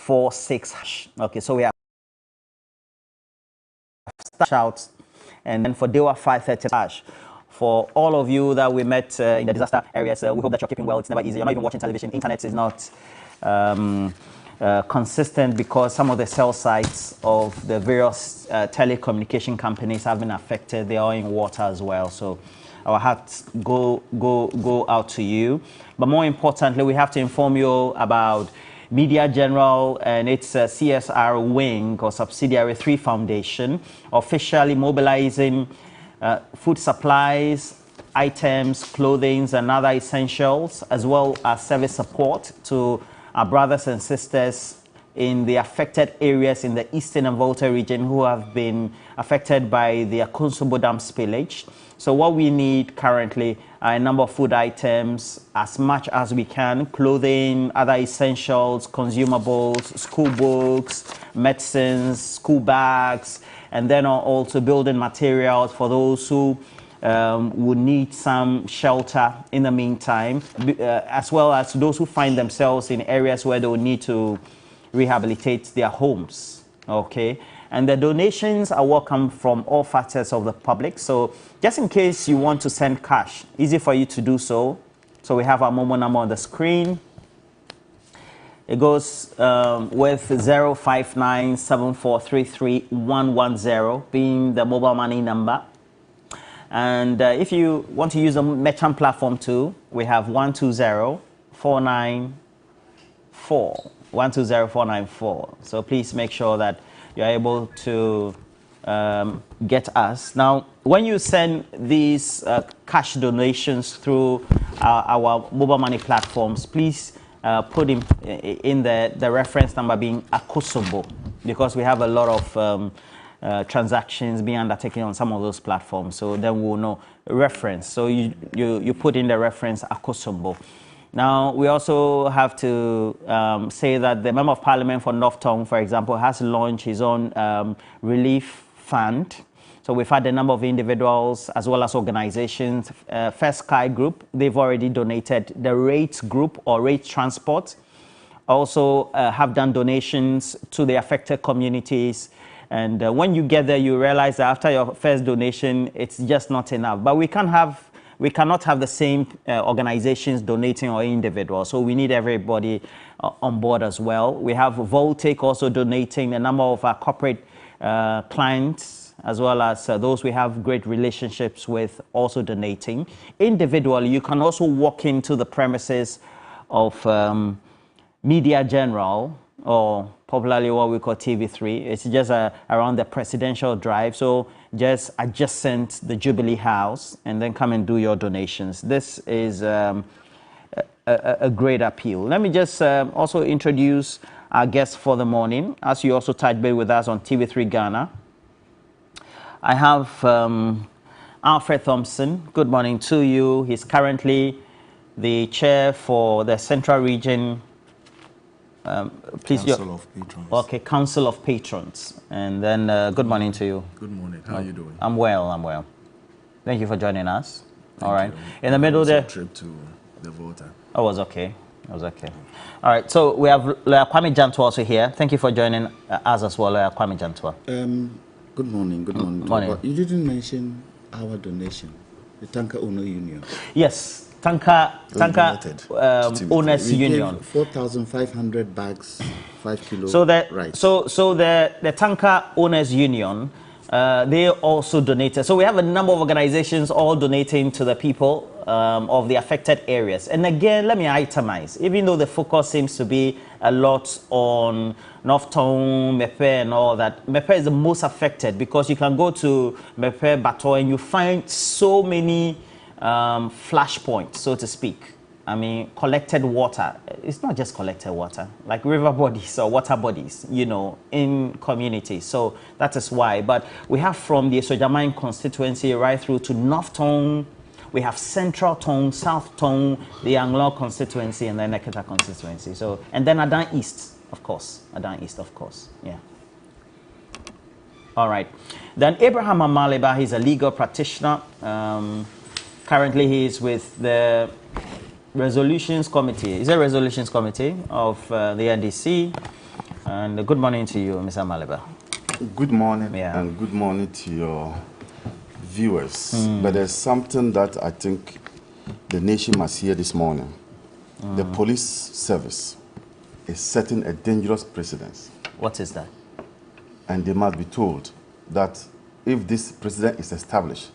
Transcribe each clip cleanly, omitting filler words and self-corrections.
46#. Okay, so we have shouts, and then for Dewa 530#. For all of you that we met in the disaster areas, we hope that you're keeping well. It's never easy. You're not even watching television. Internet is not consistent because some of the cell sites of the various telecommunication companies have been affected. They are in water as well. So our hearts go out to you. But more importantly, we have to inform you about Media General and its CSR wing or subsidiary 3 Foundation officially mobilizing food supplies, items, clothing, and other essentials, as well as service support to our brothers and sisters in the affected areas in the Eastern and Volta region who have been affected by the Akonsobo Dam spillage. So what we need currently are a number of food items, as much as we can, clothing, other essentials, consumables, school books, medicines, school bags, and then also building materials for those who would need some shelter in the meantime, as well as those who find themselves in areas where they will need to rehabilitate their homes. Okay, and the donations are welcome from all facets of the public. So just in case you want to send cash, easy for you to do so. So we have our Momo number on the screen. It goes with 05974331110 being the mobile money number. And if you want to use the merchant platform too, we have 120494. So please make sure that you're able to get us. Now, when you send these cash donations through our mobile money platforms, please put in the reference number being Akosobo, because we have a lot of transactions being undertaken on some of those platforms. So then we'll know reference. So you put in the reference Akosobo. Now, we also have to say that the Member of Parliament for North Tongue, for example, has launched his own relief fund. So we've had a number of individuals as well as organizations. First Sky Group, they've already donated. The Rates Group or Rates Transport also have done donations to the affected communities. And when you get there, you realize that after your first donation, it's just not enough. But we cannot have the same organizations donating or individuals. So we need everybody on board as well. We have Voltec also donating, a number of our corporate clients, as well as those we have great relationships with, also donating. Individually, you can also walk into the premises of Media General, or popularly what we call TV3. It's just around the Presidential Drive, so just adjacent the Jubilee House, and then come and do your donations. This is a great appeal. Let me just also introduce our guest for the morning, as you also touch base with us on TV3 Ghana. I have Alfred Thompson. Good morning to you. He's currently the chair for the Central Region Council of Patrons. Okay, Council of Patrons. And then good morning to you. Good morning. How are you doing? I'm well. Thank you for joining us. Thank all right. You. In the middle there. Trip to the Volta. Oh, it was okay. All right. So we have Kwame Jantua also here. Thank you for joining us as well, Kwame Jantua. Good morning. Good morning. You didn't mention our donation, the Tanker Owner Union. Yes. Tanker Owners Union. 4,500 bags, 5 kilos. So the Tanker Owners Union, they also donated. So we have a number of organizations all donating to the people of the affected areas. And again, let me itemize. Even though the focus seems to be a lot on North Town, Mepe and all that, Mepe is the most affected because you can go to Mepe, Bato, and you find so many flashpoint, so to speak. I mean, collected water. It's not just collected water, like river bodies or water bodies, in communities. So that is why. But we have from the Sojamine constituency right through to North Tongue. We have Central Tongue, South Tongue, the Anglo constituency, and then Neketa constituency. So, and then Adan East, of course. Yeah. All right. Then Abraham Amaliba, he's a legal practitioner. Currently, he is with the Resolutions Committee. Is a Resolutions Committee of the NDC. And good morning to you, Mr. Maliba. Good morning, Yeah. and good morning to your viewers. But there's something that I think the nation must hear this morning. The police service is setting a dangerous precedent. What is that? And they must be told that if this precedent is established,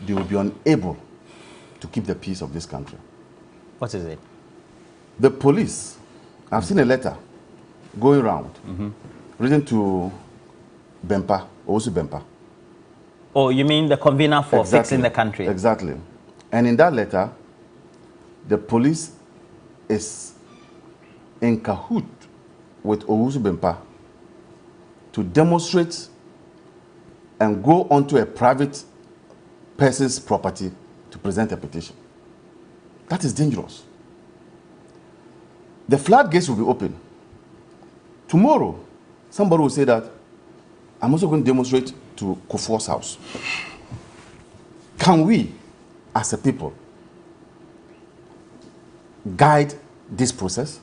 they will be unable to keep the peace of this country. What is it? The police, I've seen a letter going around, written to Bempa, Owusu Bempa. Oh, you mean the convener for fixing the country? Exactly. And in that letter, the police is in cahoot with Owusu Bempa to demonstrate and go onto a private person's property to present a petition. That is dangerous. The floodgates will be open. Tomorrow, somebody will say that I'm also going to demonstrate to Kufuor's house. Can we, as a people, guide this process?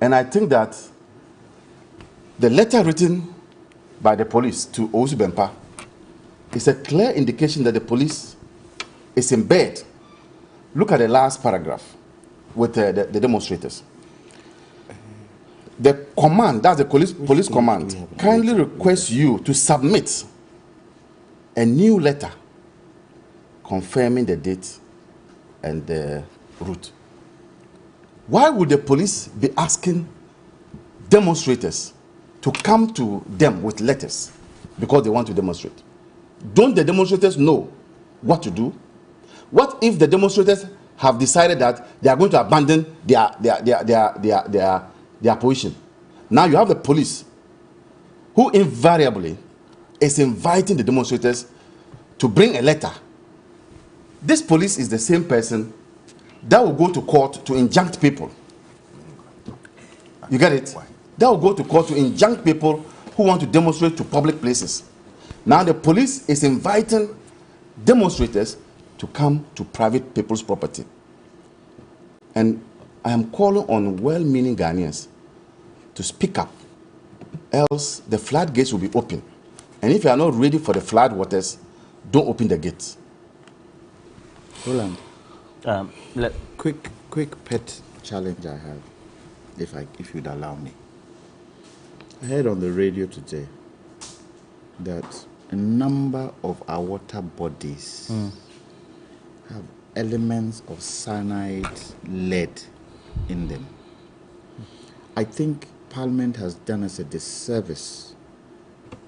And I think that the letter written by the police to Owusu Bempa is a clear indication that the police is in bed. Look at the last paragraph with the demonstrators. The command, that's the police command, kindly requests you to submit a new letter confirming the date and the route. Why would the police be asking demonstrators to come to them with letters because they want to demonstrate? Don't the demonstrators know what to do? What if the demonstrators have decided that they are going to abandon their position? Now you have the police who invariably is inviting the demonstrators to bring a letter. This police is the same person that will go to court to injunct people. You get it? That will go to court to injunct people who want to demonstrate to public places. Now the police is inviting demonstrators to come to private people's property. And I am calling on well-meaning Ghanaians to speak up, else the floodgates will be open. And if you are not ready for the flood waters, don't open the gates. Roland, quick pet challenge I have, if you'd allow me. I heard on the radio today that a number of our water bodies have elements of cyanide, lead in them. I think Parliament has done us a disservice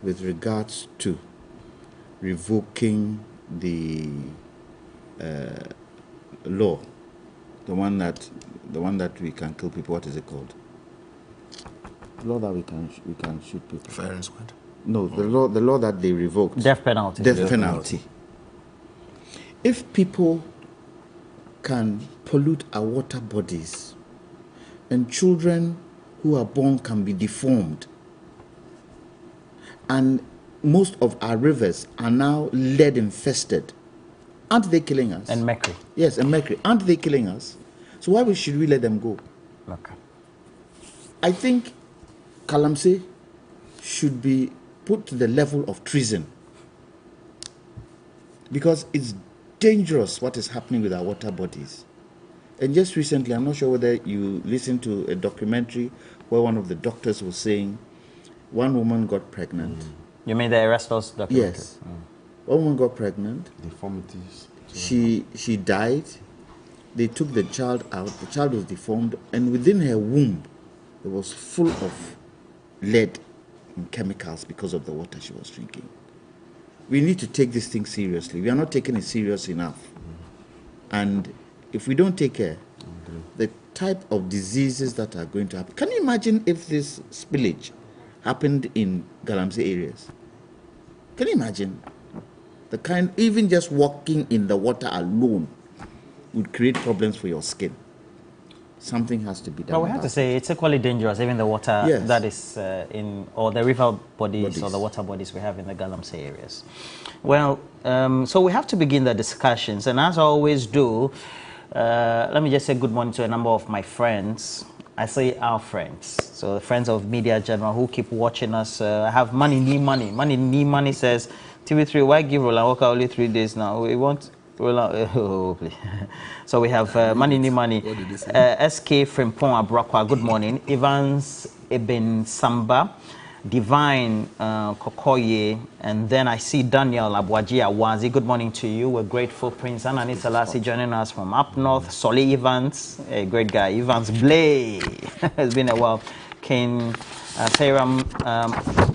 with regards to revoking the law, the one that we can kill people. What is it called? The law that we can shoot people. Fair and square. No, the law that they revoked. Death penalty. Death penalty. If people can pollute our water bodies, and children who are born can be deformed, and most of our rivers are now lead infested, aren't they killing us? And mercury. Yes, and mercury. Aren't they killing us? So why should we let them go? Okay. I think Galamsey should be put to the level of treason, because it's dangerous what is happening with our water bodies. And just recently, I'm not sure whether you listened to a documentary where one of the doctors was saying one woman got pregnant. You mean the Erastus documentary? Yes. One woman got pregnant. Deformities. She died. They took the child out. The child was deformed, and within her womb, it was full of lead and chemicals because of the water she was drinking. We need to take this thing seriously. We are not taking it serious enough. And if we don't take care, the type of diseases that are going to happen. Can you imagine if this spillage happened in Galamsey areas? Can you imagine? The kind, even just walking in the water alone would create problems for your skin. Something has to be done. But we have to say it's equally dangerous, even the water that is or the river bodies or the water bodies we have in the Galamsey areas. Well, so we have to begin the discussions, and as I always do, let me just say good morning to a number of my friends I say our friends. So the friends of Media General who keep watching us. I have Money Need Money. Money Need Money says, TV3, why give Roland Walker only 3 days now? We want Roland. Oh, please. So we have Money Need Money. What did they say? SK Frimpong Abrakwa, good morning. Evans Ibn Samba. Divine Kokoye, and then I see Daniel Abwaji Awazi. Good morning to you. We're grateful. Prince Anani Salasi joining us from up north. Solly Evans, a great guy. Evans Blay, it's been a while. King Theram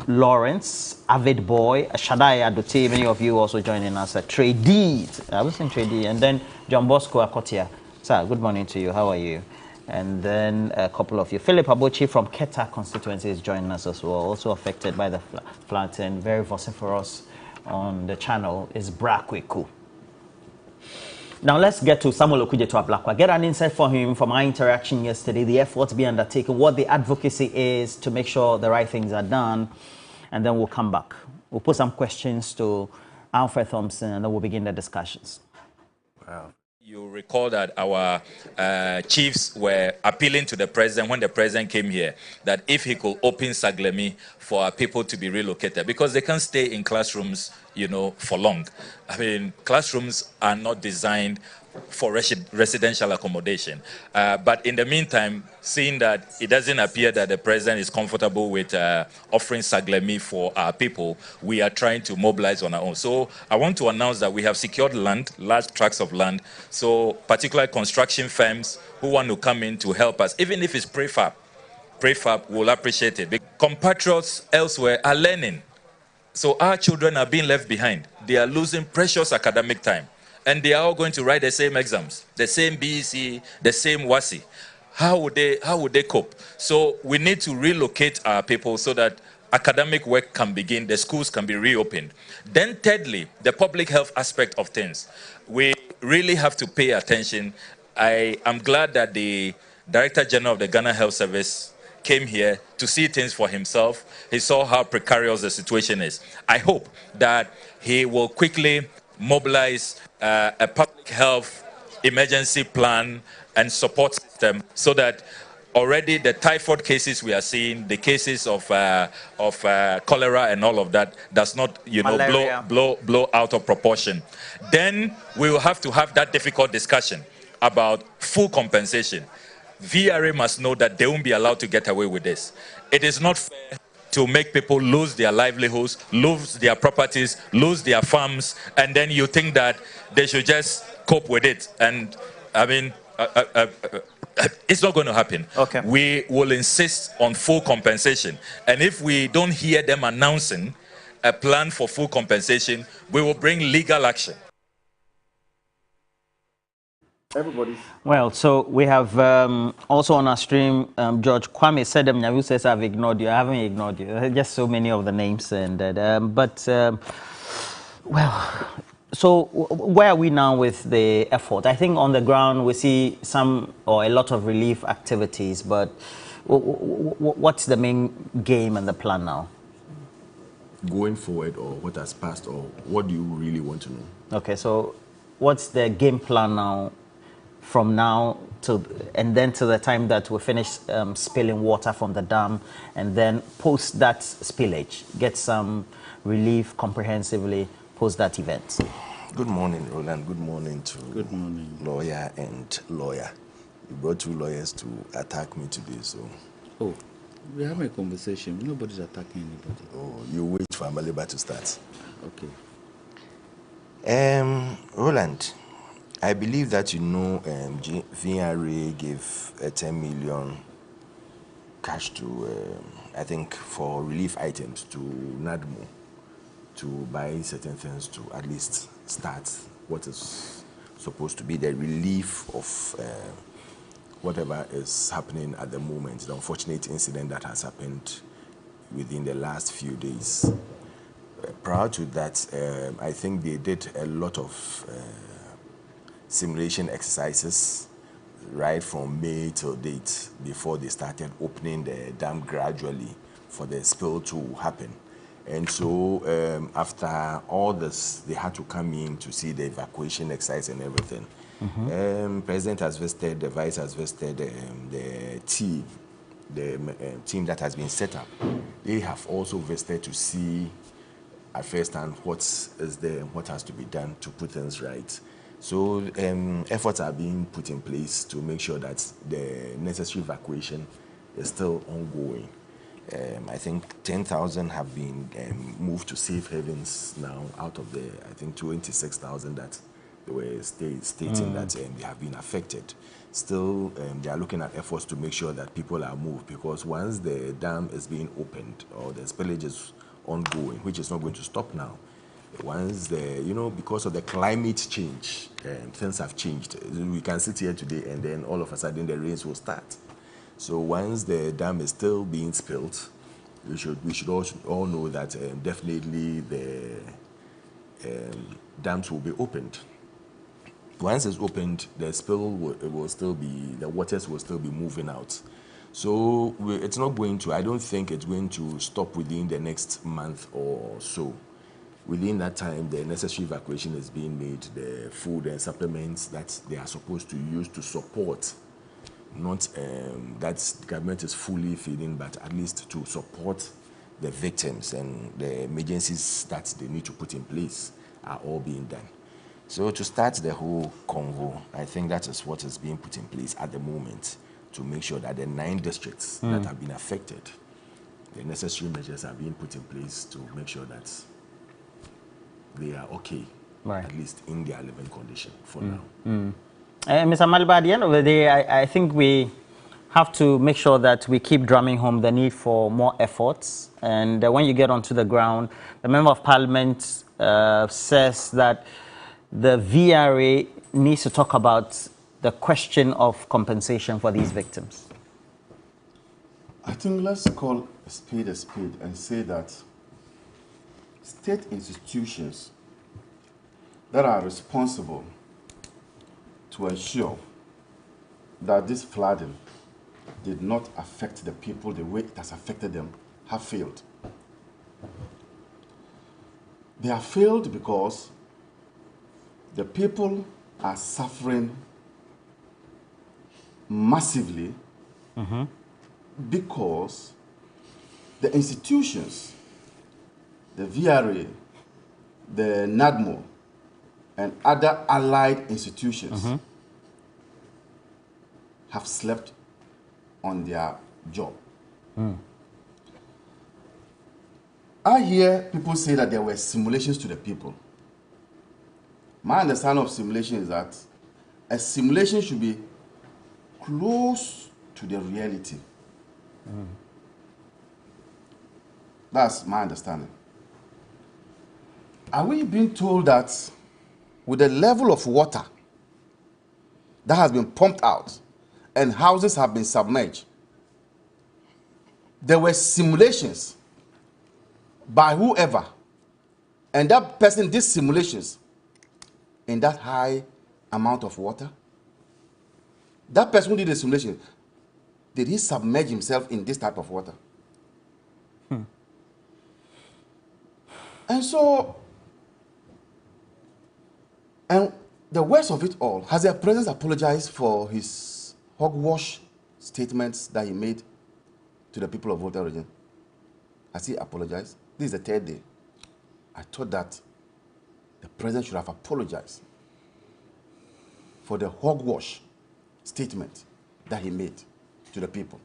Lawrence, Avid Boy, Shaddai Adote, many of you also joining us. Trade Deed, I was in Trade Deed, and then John Bosco Akotia. Sir, good morning to you. How are you? And then a couple of you. Philip Abuchi from Keta constituency is joining us as well, also affected by the flood and very vociferous on the channel is Brakweku. Now let's get to Samuel Okudzeto Ablakwa. Get an insight for him from our interaction yesterday, the efforts being undertaken, what the advocacy is to make sure the right things are done, and then we'll come back. We'll put some questions to Alfred Thompson, and then we'll begin the discussions. Wow. You recall that our chiefs were appealing to the president when the president came here that if he could open Saglemi for our people to be relocated because they can't stay in classrooms, you know, for long. I mean, classrooms are not designed for residential accommodation. But in the meantime, seeing that it doesn't appear that the president is comfortable with offering Saglemi for our people, we are trying to mobilize on our own. So I want to announce that we have secured land, large tracts of land. So particularly construction firms who want to come in to help us, even if it's prefab will appreciate it. The compatriots elsewhere are learning. So our children are being left behind. They are losing precious academic time. And they are all going to write the same exams, the same BEC, the same WASI. How would they cope? So we need to relocate our people so that academic work can begin, the schools can be reopened. Then thirdly, the public health aspect of things. We really have to pay attention. I am glad that the Director General of the Ghana Health Service came here to see things for himself. He saw how precarious the situation is. I hope that he will quickly mobilize a public health emergency plan and support system so that already the typhoid cases we are seeing, the cases of cholera and all of that does not, you know, blow out of proportion. Then we will have to have that difficult discussion about full compensation. VRA must know that they won't be allowed to get away with this. It is not fair to make people lose their livelihoods, lose their properties, lose their farms, and then you think that they should just cope with it. And I mean, it's not going to happen. Okay. We will insist on full compensation. And if we don't hear them announcing a plan for full compensation, we will bring legal action. Well, so we have also on our stream, George Kwame said them. Who says I've ignored you? I haven't ignored you. Just so many of the names, and well, so where are we now with the effort? I think on the ground we see some or a lot of relief activities, but what's the main game and the plan now? Going forward, or what has passed, or what do you really want to know? Okay, so what's the game plan now? From now to and then to the time that we finish spilling water from the dam, and then post that spillage, get some relief comprehensively post that event. Good morning, Roland. Good morning to lawyer and lawyer. You brought 2 lawyers to attack me today, so. Oh, we're having a conversation. Nobody's attacking anybody. Oh, you wait for Amaliba to start. Okay. Roland, I believe that you know VRA gave 10 million cash to, I think, for relief items to NADMO to buy certain things to at least start what is supposed to be the relief of whatever is happening at the moment, the unfortunate incident that has happened within the last few days. Prior to that, I think they did a lot of simulation exercises right from May till date before they started opening the dam gradually for the spill to happen. And so after all this, they had to come in to see the evacuation exercise and everything. President has visited, the vice has visited, the team that has been set up. They have also visited to see at first hand what is there and what has to be done to put things right. So efforts are being put in place to make sure that the necessary evacuation is still ongoing. I think 10,000 have been moved to safe havens now out of the, I think, 26,000 that they were stating that they have been affected. Still, they are looking at efforts to make sure that people are moved, because once the dam is being opened or the spillage is ongoing, which is not going to stop now, once because of the climate change, things have changed. We can sit here today and then all of a sudden the rains will start. So once the dam is still being spilled, we should all know that definitely the dams will be opened. Once it's opened, the waters will still be moving out. So it's not going to, I don't think it's going to stop within the next month or so. Within that time, the necessary evacuation is being made, the food and supplements that they are supposed to use to support, not that the government is fully feeding, but at least to support the victims and the emergencies that they need to put in place are all being done. So to start the whole convo, I think that is what is being put in place at the moment to make sure that the 9 districts that have been affected, the necessary measures are being put in place to make sure that they are okay, right, at least in their living condition for now. Mr. Maliba, at the end of the day, I think we have to make sure that we keep drumming home the need for more efforts. And when you get onto the ground, the Member of Parliament says that the VRA needs to talk about the question of compensation for these victims. I think let's call a spade and say that state institutions that are responsible to ensure that this flooding did not affect the people the way it has affected them have failed. They have failed because the people are suffering massively because the institutions, the VRA, the NADMO, and other allied institutions have slept on their job. I hear people say that there were simulations to the people. My understanding of simulation is that a simulation should be close to the reality. That's my understanding. Are we being told that with the level of water that has been pumped out and houses have been submerged, there were simulations by whoever, and that person did simulations in that high amount of water? That person who did the simulation, did he submerge himself in this type of water? And so, and the worst of it all, has the president apologized for his hogwash statements that he made to the people of Volta region? Has he apologized? This is the 3rd day. I thought that the president should have apologized for the hogwash statement that he made to the people.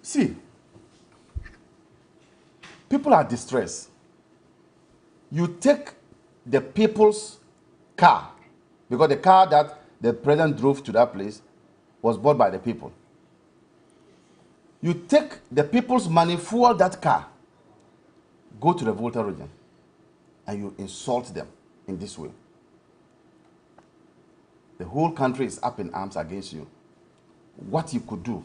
See, people are distressed. You take the people's car, because the car that the president drove to that place was bought by the people. You take the people's money, fuel that car, go to the Volta region, and you insult them in this way. The whole country is up in arms against you. What you could do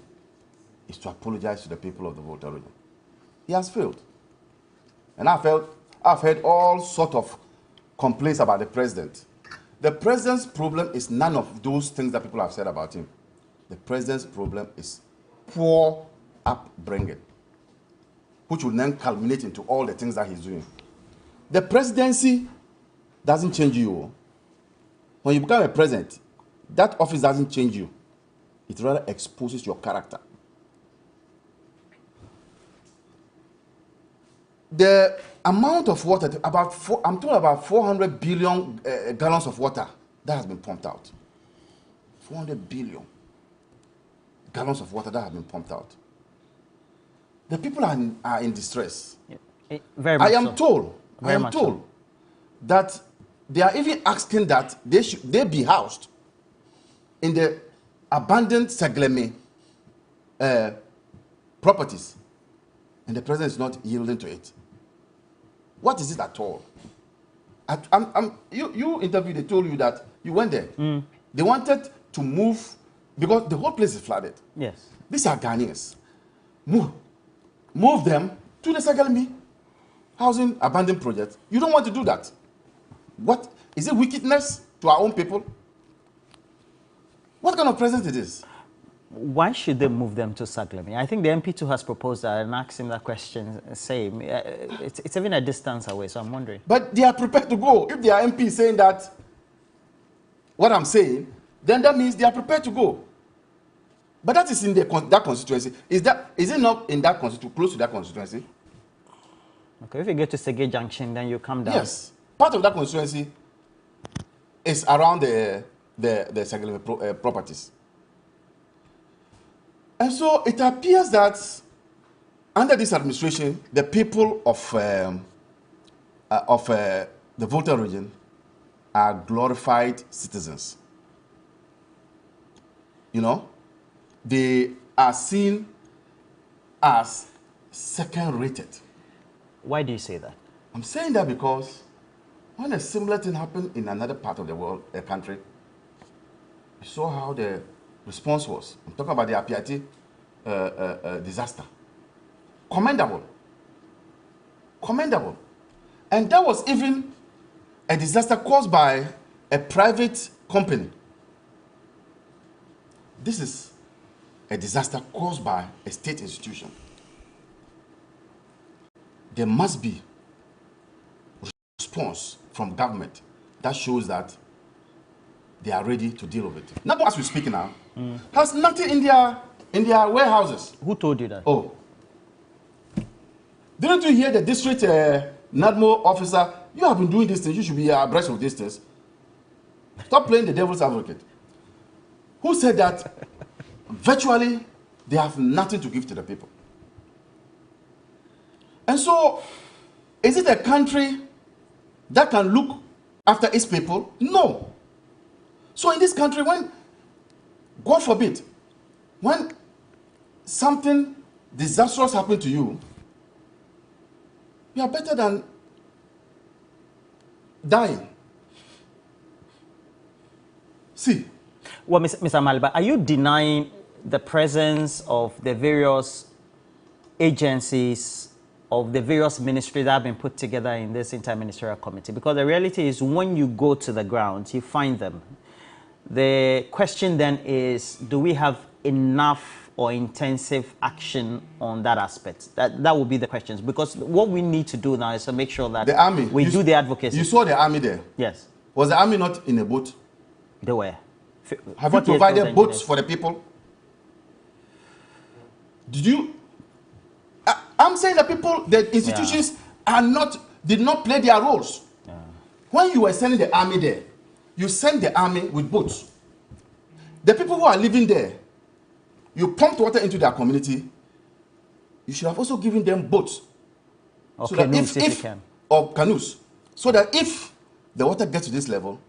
is to apologize to the people of the Volta region. He has failed. And I've heard all sorts of complaints about the president. The president's problem is none of those things that people have said about him. The president's problem is poor upbringing, which will then culminate into all the things that he's doing. The presidency doesn't change you. When you become a president, that office doesn't change you. It rather exposes your character. The amount of water, I'm talking about 400 billion gallons of water that has been pumped out. 400 billion gallons of water that have been pumped out. The people are in distress. Yeah. Very much I am so. told Very much so. that they are even asking that they be housed in the abandoned Seglemi properties, and the president is not yielding to it. What is it at all? You interviewed, they told you that you went there. They wanted to move because the whole place is flooded. Yes. These are Ghanaians. Move them to the Seglemi housing abandoned project. You don't want to do that. What is it? Wickedness to our own people? What kind of president it is? Why should they move them to Saglemi? I think the MP2 has proposed that and asked him that question. Same. It's even a distance away, so I'm wondering. But they are prepared to go. If they are MP saying that, what I'm saying, then that means they are prepared to go. But that is in that constituency. Is it not in that constituency, close to that constituency? Okay, if you get to Sege Junction, then you come down. Yes. Part of that constituency is around the Seglemi properties. And so it appears that under this administration, the people of the Volta region are glorified citizens. You know, they are seen as second-rated. Why do you say that? I'm saying that because when a similar thing happened in another part of the world, a country, you saw how the response was. I'm talking about the Apiati disaster. Commendable. Commendable. And that was even a disaster caused by a private company. This is a disaster caused by a state institution. There must be response from government that shows that they are ready to deal with it. Now, as we speak now, has nothing in their warehouses. Who told you that? Oh. Didn't you hear the district NADMO officer? You have been doing these things. You should be abreast of these things. Stop playing the devil's advocate. Who said that virtually they have nothing to give to the people? And so, is it a country that can look after its people? No. So in this country, when, God forbid, when something disastrous happens to you, you are better than dying. See. Well, Mr. Maliba, are you denying the presence of the various agencies, of the various ministries that have been put together in this interministerial committee? Because the reality is when you go to the ground, you find them. The question then is, do we have enough or intensive action on that aspect? That would be the questions. Because what we need to do now is to make sure that the army, we do the advocacy. You saw the army there? Yes. Was the army not in a boat? They were. Have you provided boats for the people? Did you? I'm saying the people, the institutions did not play their roles. Yeah. When you were sending the army there, you sent the army with boats. The people who are living there, you pumped water into their community. You should have also given them boats. Or so canoes, that if you can. Or canoes. So that if the water gets to this level,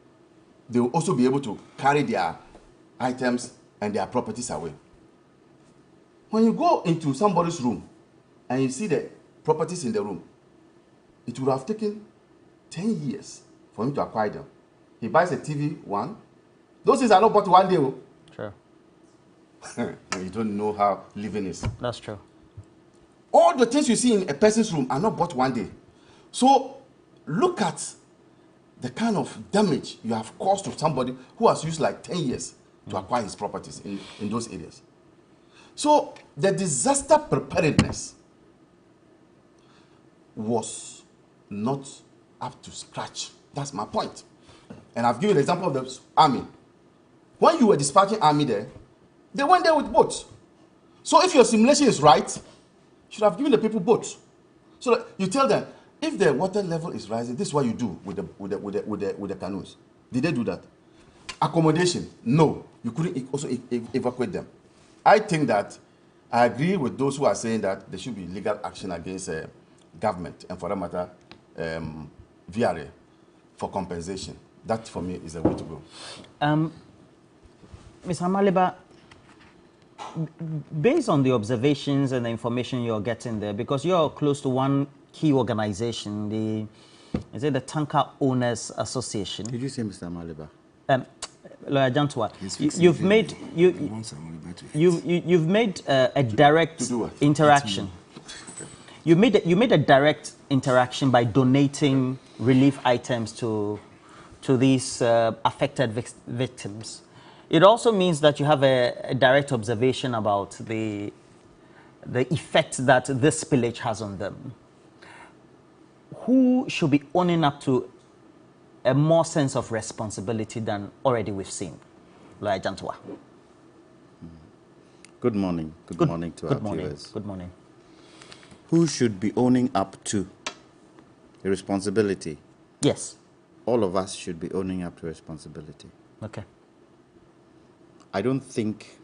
they will also be able to carry their items and their properties away. When you go into somebody's room and you see the properties in the room, it would have taken 10 years for him to acquire them. He buys a TV, one. Those things are not bought one day. Sure. You don't know how living is. That's true. All the things you see in a person's room are not bought one day. So look at the kind of damage you have caused to somebody who has used like 10 years to acquire his properties in those areas. So the disaster preparedness was not up to scratch. That's my point. And I've given an example of the army. When you were dispatching army there, they went there with boats. So if your simulation is right, you should have given the people boats. So that you tell them, if the water level is rising, this is what you do with the canoes. Did they do that? Accommodation, no. You couldn't also evacuate them. I think that I agree with those who are saying that there should be legal action against government and, for that matter, VRA for compensation. That, for me, is the way to go. Ms. Amaliba, based on the observations and the information you're getting there, because you're close to one key organization, is it the Tanker Owners Association? Did you say Mr. Amaliba? Lawyer Jantwa, you've made a direct interaction. You made a direct interaction by donating relief items to these affected victims. It also means that you have a direct observation about the effect that this spillage has on them. Who should be owning up to a more sense of responsibility than already we've seen? Lawyer Jantwa. Good morning. Good morning to our viewers. Good morning. Who should be owning up to the responsibility? Yes. All of us should be owning up to responsibility. Okay. I don't think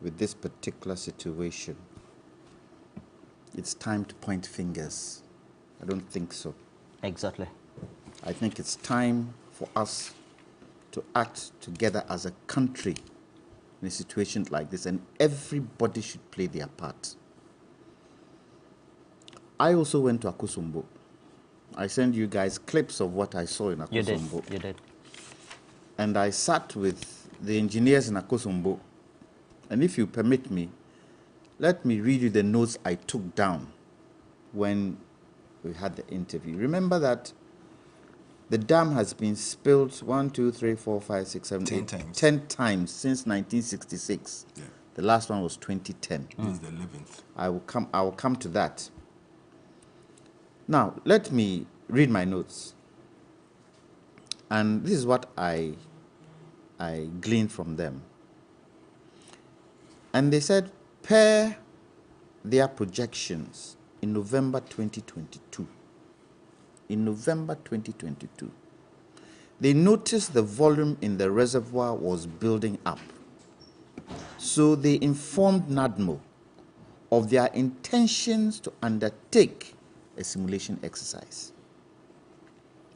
with this particular situation it's time to point fingers. I don't think so. Exactly. I think it's time for us to act together as a country in a situation like this, and everybody should play their part. I also went to Akosombo. I sent you guys clips of what I saw in Akosombo. You did. And I sat with the engineers in Akosombo. And if you permit me, let me read you the notes I took down when we had the interview. Remember that the dam has been spilled 10 times. 10 times since 1966. Yeah. The last one was 2010. This is the 11th. I will come to that. Now, let me read my notes. And this is what I gleaned from them. And they said, per their projections in November 2022, they noticed the volume in the reservoir was building up. So they informed NADMO of their intentions to undertake a simulation exercise.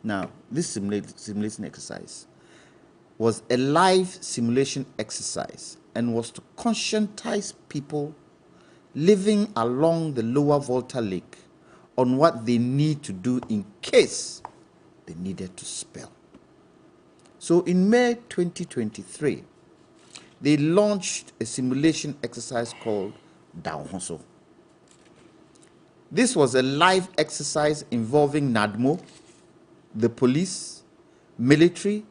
Now, this simulation exercise was a live simulation exercise and was to conscientize people living along the lower Volta Lake on what they need to do in case they needed to spill. So in May 2023, they launched a simulation exercise called Daohoso. This was a live exercise involving NADMO, the police, military,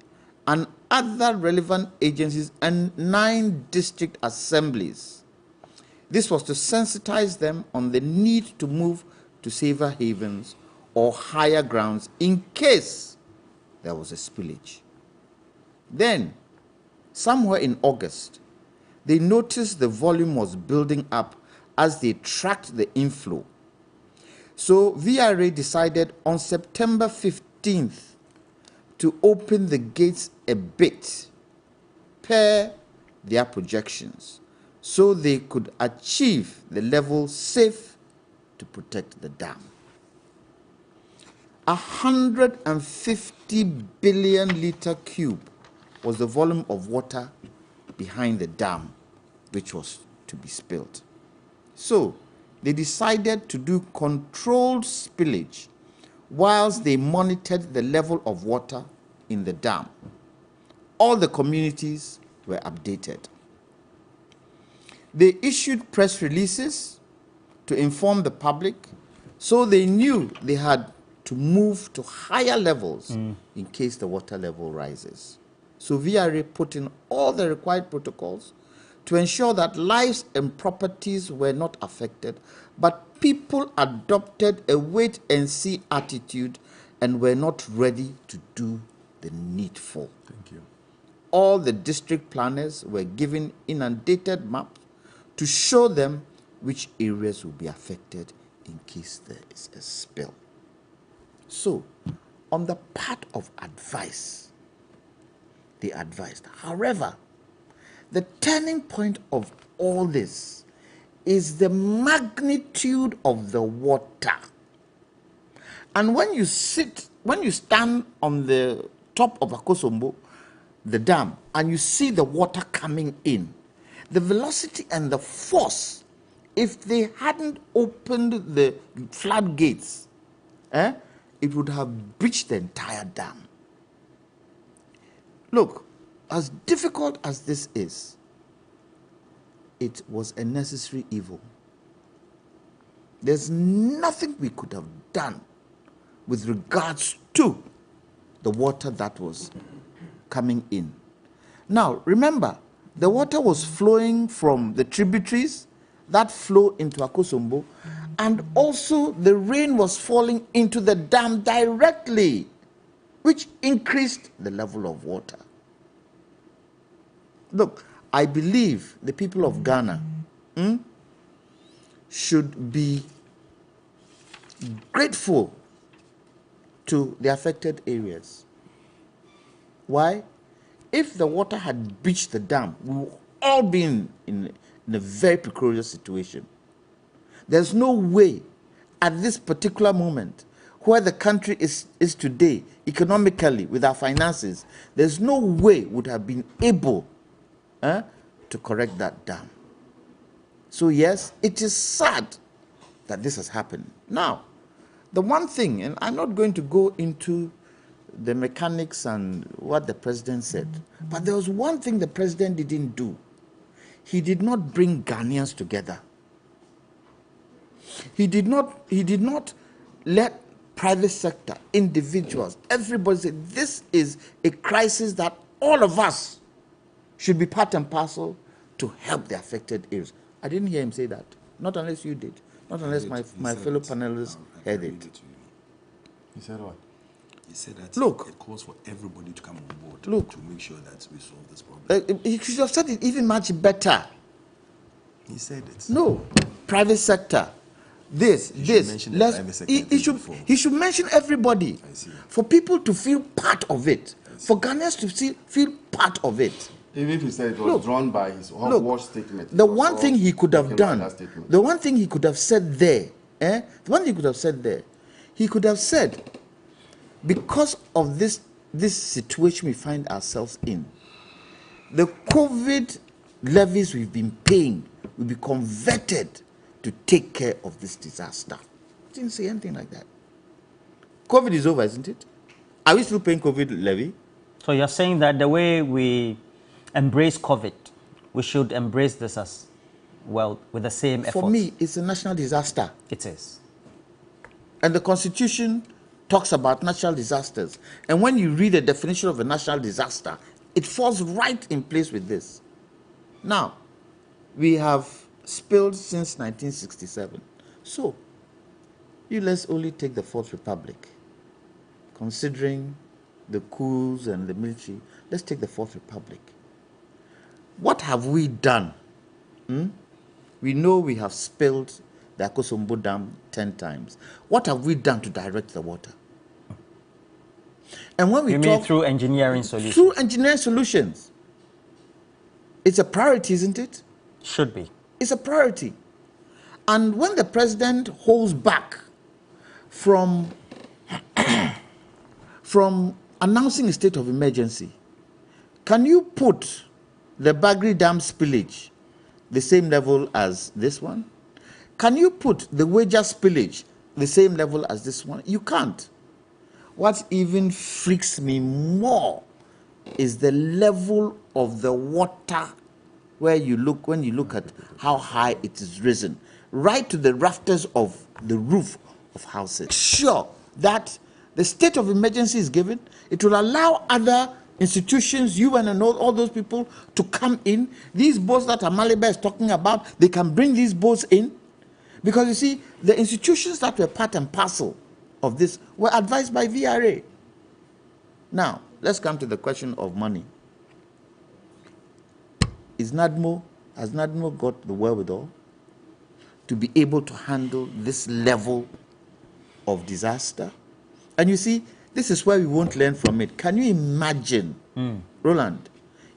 and other relevant agencies and 9 district assemblies. This was to sensitize them on the need to move to safer havens or higher grounds in case there was a spillage. Then, somewhere in August, they noticed the volume was building up as they tracked the inflow. So VRA decided on September 15th to open the gates a bit per their projections so they could achieve the level safe to protect the dam. 150 billion liter cube was the volume of water behind the dam which was to be spilled. So they decided to do controlled spillage whilst they monitored the level of water in the dam. All the communities were updated. They issued press releases to inform the public so they knew they had to move to higher levels in case the water level rises. So VRA put in all the required protocols to ensure that lives and properties were not affected, but people adopted a wait-and-see attitude and were not ready to do the needful. Thank you. All the district planners were given inundated maps to show them which areas will be affected in case there is a spill. So, on the part of advice, they advised. However, the turning point of all this is the magnitude of the water. And when you stand on the top of Akosombo, the dam, and you see the water coming in, the velocity and the force, if they hadn't opened the floodgates, it would have breached the entire dam. Look, as difficult as this is, it was a necessary evil. There's nothing we could have done with regards to the water that was coming in. Now, remember, the water was flowing from the tributaries that flow into Akosombo, and also the rain was falling into the dam directly, which increased the level of water. Look, I believe the people of Ghana should be grateful to the affected areas. Why? If the water had breached the dam, we would all be in a very precarious situation. There's no way at this particular moment where the country is today, economically, with our finances, there's no way would have been able to correct that dam. So yes, it is sad that this has happened. Now, the one thing, and I'm not going to go into the mechanics and what the president said, but there was one thing the president didn't do. He did not bring Ghanaians together. He did not let private sector, individuals, everybody say, this is a crisis that all of us should be part and parcel to help the affected areas. I didn't hear him say that. Not unless you did. Not unless my fellow panelists heard it. He said what? He said that Look, it calls for everybody to come on board look, to make sure that we solve this problem. he should have said it even much better. He said it. No, private sector. This. mention the private sector He should mention everybody. I see. For people to feel part of it. For Ghanaians to feel part of it. Even if he said it was Look, drawn by his wash statement. The one thing he could have done, the one thing he could have said there, he could have said, because of this situation we find ourselves in, the COVID levies we've been paying will be converted to take care of this disaster. He didn't say anything like that. COVID is over, isn't it? Are we still paying COVID levy? So you're saying that the way we embrace COVID, we should embrace this as well with the same effort? For me, it's a national disaster. It is. And the Constitution talks about natural disasters. And when you read the definition of a national disaster, it falls right in place with this. Now, we have spilled since 1967. So, let's only take the Fourth Republic. Considering the coups and the military, let's take the Fourth Republic. What have we done? We know we have spilled the Akosombo Dam 10 times. What have we done to direct the water? And when we mean through engineering solutions? Through engineering solutions. It's a priority, isn't it? Should be. It's a priority. And when the president holds back from announcing a state of emergency, can you put the Bagri Dam spillage the same level as this one? Can you put the Weja spillage the same level as this one? You can't. What even freaks me more is the level of the water when you look at how high it is risen, right to the rafters of the roof of houses. Sure that the state of emergency is given, it will allow other institutions, UN and all those people to come in. These boats that Amaliba is talking about, they can bring these boats in. Because you see, the institutions that were part and parcel of this were advised by VRA. Now, let's come to the question of money. Has NADMO got the wherewithal to be able to handle this level of disaster? And you see, this is where we won't learn from it. Can you imagine, Roland,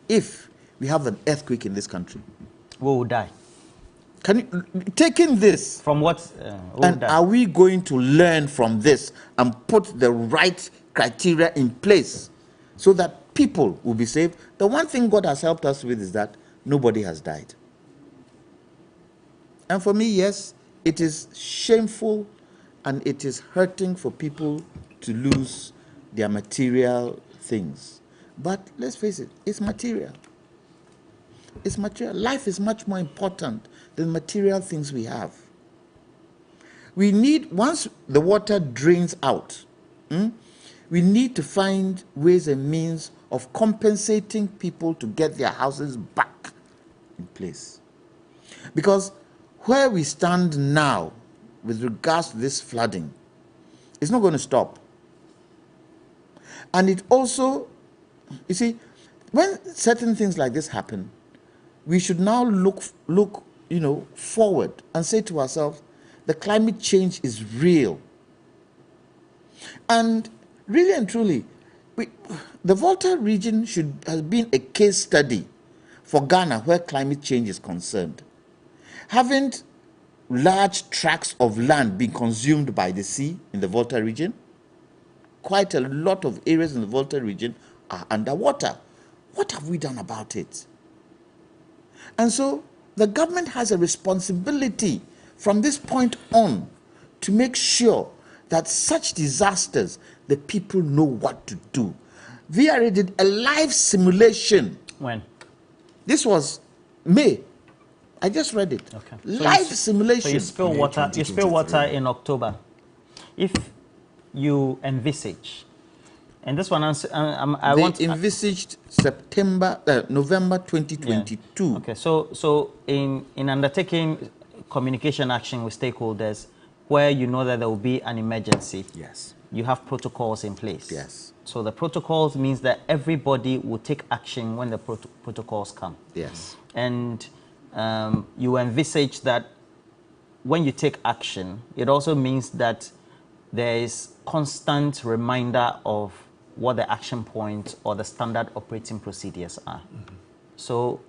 if we have an earthquake in this country? We will die. Can you, taking this, From what? and are we going to learn from this and put the right criteria in place so that people will be saved? The one thing God has helped us with is that nobody has died. And for me, yes, it is shameful and it is hurting for people to lose their material things. But let's face it, it's material. It's material. Life is much more important than material things we have. We need, once the water drains out, we need to find ways and means of compensating people to get their houses back in place. Because where we stand now with regards to this flooding, it's not going to stop. And it also, you see, when certain things like this happen, we should now look forward and say to ourselves, the climate change is real. And really and truly, the Volta region should have been a case study for Ghana where climate change is concerned. Haven't large tracts of land been consumed by the sea in the Volta region? Quite a lot of areas in the Volta region are underwater. What have we done about it? And so the government has a responsibility from this point on to make sure that such disasters, the people know what to do. VRA did a live simulation. When? This was May. I just read it. Okay. Live simulation. So you spill water. You spill water in October. If you envisage, and this one, They envisaged November 2022. Yeah. Okay. So in undertaking communication action with stakeholders, where you know that there will be an emergency, Yes. you have protocols in place. Yes. So the protocols means that everybody will take action when the protocols come. Yes. And you envisage that when you take action, it also means that there is constant reminder of what the action points or the standard operating procedures are. Mm-hmm. So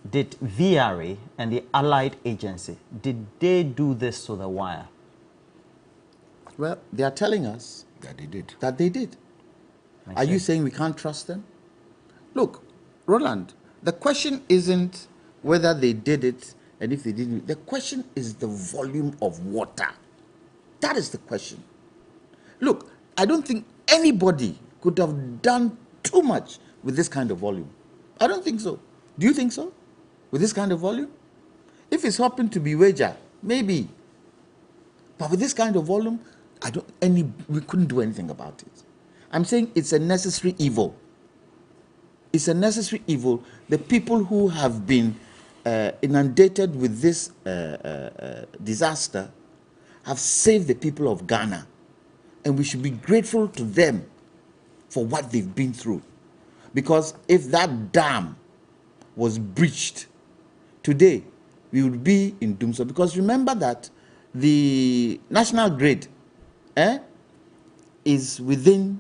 did VRA and the allied agency, did they do this to the wire? Well, they are telling us That they did. that they did. I Are see. you saying we can't trust them? Look, Roland, the question isn't whether they did it and if they didn't. The question is the volume of water. That is the question. Look, I don't think anybody could have done too much with this kind of volume. I don't think so. Do you think so? With this kind of volume? If it's happened to be Wager, maybe. But with this kind of volume, we couldn't do anything about it. I'm saying it's a necessary evil. It's a necessary evil. The people who have been inundated with this disaster have saved the people of Ghana. And we should be grateful to them for what they've been through. Because if that dam was breached, today we would be in doomsday. Because remember that the national grid is within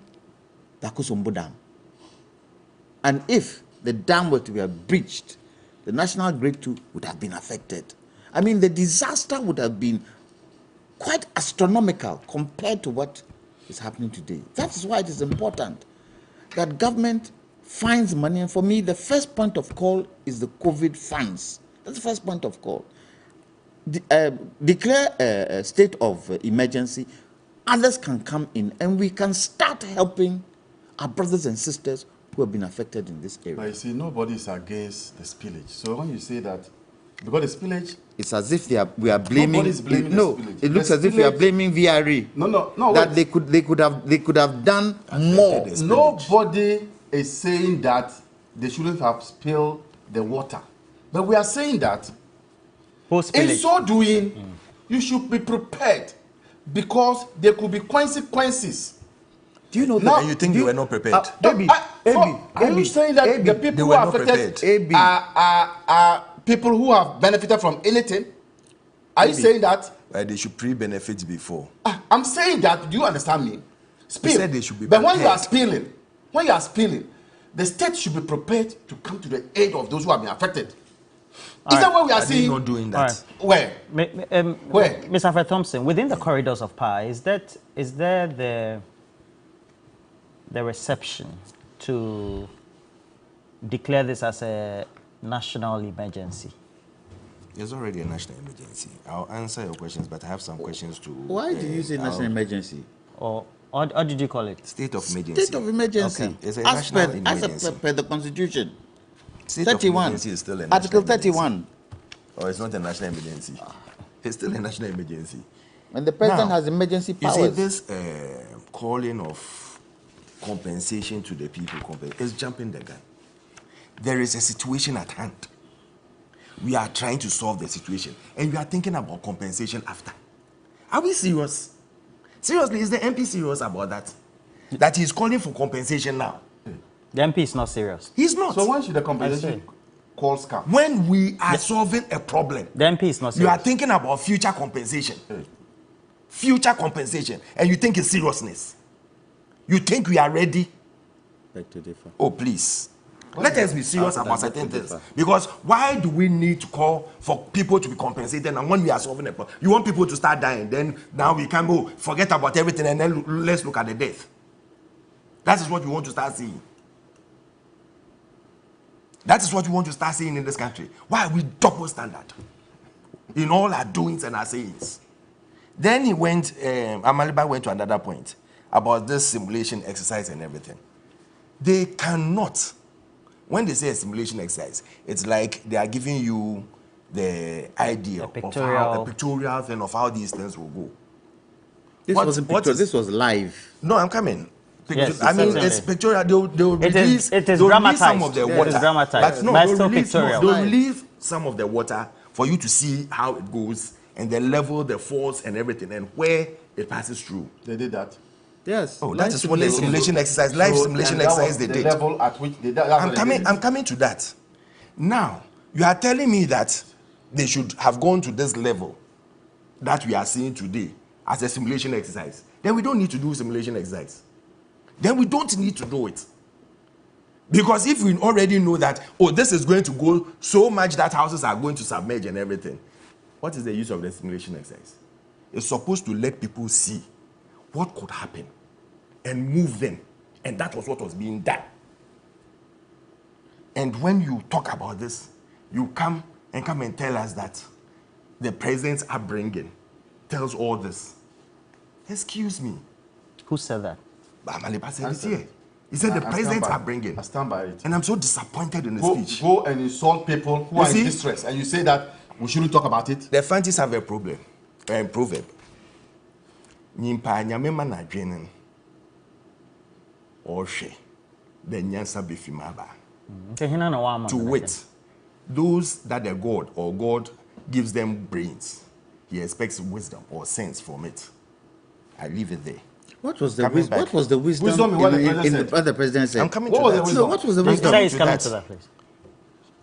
the Akosombo Dam. And if the dam were to be breached, the national grid too would have been affected. I mean, the disaster would have been quite astronomical compared to what is happening today. That is why it is important that government finds money. And for me, the first point of call is the COVID funds. That's the first point of call. Declare a state of emergency. Others can come in and we can start helping our brothers and sisters who have been affected in this area. But you see, nobody is against the spillage. So when you say that, because the spillage, it's as if we are blaming. Nobody's blaming no, the spillage. it looks The as if we are spillage- blaming VRE. No. That wait. they could have done more. the spillage. Nobody is saying that they shouldn't have spilled the water. But we are saying that Post in village. so doing, you should be prepared because there could be consequences. Do you know No, that? and you think they were not prepared? Are you saying that the people they who were are not affected prepared. are people who have benefited from anything? Are you saying that? They should pre-benefit before. I'm saying that. Do you understand me? Spill. said they should be But when you are prepared. spilling, the state should be prepared to come to the aid of those who have been affected. Is right. that what we are Are they seeing? not doing All that? right. Where? Where? Mr. Alfred Thompson, within the corridors of power, is there the reception to declare this as a national emergency? There's already a national emergency. I'll answer your questions, but I have some questions to. Why do you say national emergency? Or did you call it? State of emergency. State of emergency. Okay. It's a As national per emergency. the Constitution. State of 31. emergency is still a national Article emergency. 31. Or it's not a national emergency. It's still a national emergency. And the president Now, has emergency You powers. see, this calling of compensation to the people is jumping the gun. There is a situation at hand. We are trying to solve the situation, and we are thinking about compensation after. Are we serious? Seriously, is the MP serious about that? That he's calling for compensation now? The MP is not serious. He's not. So when should the I compensation see. calls come? When we are solving a problem, The MP is not you are serious. thinking about future compensation. Future compensation, and you think it's seriousness. You think we are ready? Beg to differ. Oh, please. Let us be serious How could I about beg certain to things. differ? Because why do we need to call for people to be compensated? And when we are solving a problem, you want people to start dying, then now we can go forget about everything and then let's look at the death. That is what we want to start seeing. That is what we want to start seeing in this country. Why are we double standard in all our doings and our sayings? Then he went, Amaliba went to another point about this simulation exercise and everything. They cannot, when they say a simulation exercise, it's like they are giving you the idea of how a pictorial thing of how these things will go. This wasn't picture, this was live. No, I'm coming. Yes, I mean, certainly. it's pictorial. They'll It is- release, it is they'll release some dramatized. of the It water. is dramatized, But no, but it's they'll still release, pictorial. they'll release some of the water for you to see how it goes and the level, the force, and everything, and where it passes through. They did that. Yes. Oh, that is what the simulation exercise, live simulation exercise they did. Level at which they, I'm coming to that. Now, you are telling me that they should have gone to this level that we are seeing today as a simulation exercise. Then we don't need to do simulation exercise. Then we don't need to do it. Because if we already know that, oh, this is going to go so much that houses are going to submerge and everything, what is the use of the simulation exercise? It's supposed to let people see what could happen and move them. And that was what was being done. And when you talk about this, you come and tell us that the president's upbringing tells all this. Excuse me. Who said that? Amaliba said it here. He said the president's upbringing. I stand by it. And I'm so disappointed in the speech. Go and insult people who You are see? in distress, and you say that we shouldn't talk about it. The Fantis have a problem. Proverb. Nyimpa nyamema na dwenen. Ohwe. The nyansa befimaba. To wit, those that the God or God gives them brains, he expects wisdom or sense from it. I leave it there. What was the Coming wisdom? back. What was the wisdom, Wisdom in, what the in, president in said. what the president said? I'm coming What to was that. the wisdom? What was the wisdom? Today is coming that. to that, please.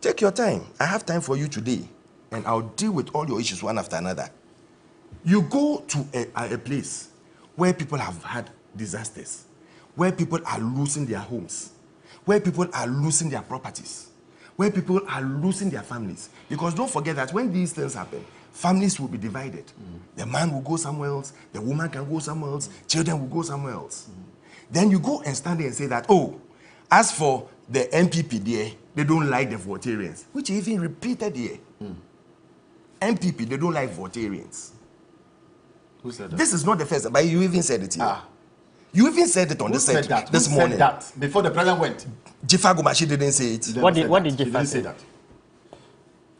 Take your time. I have time for you today, and I'll deal with all your issues one after another. You go to a place where people have had disasters, where people are losing their homes, where people are losing their properties, where people are losing their families. Because don't forget that when these things happen, families will be divided. The man will go somewhere else, the woman can go somewhere else, children will go somewhere else. Then you go and stand there and say that, oh, as for the MPP there, they don't like the Votarians, which you even repeated here. MPP, they don't like Votarians. Who said that? This is not the first time, but you even said it here. You even said it on Who this said set that? this Who morning. said that before the president went? Jifa Gumashi didn't say it. He What never did said that. Jifa He say? didn't say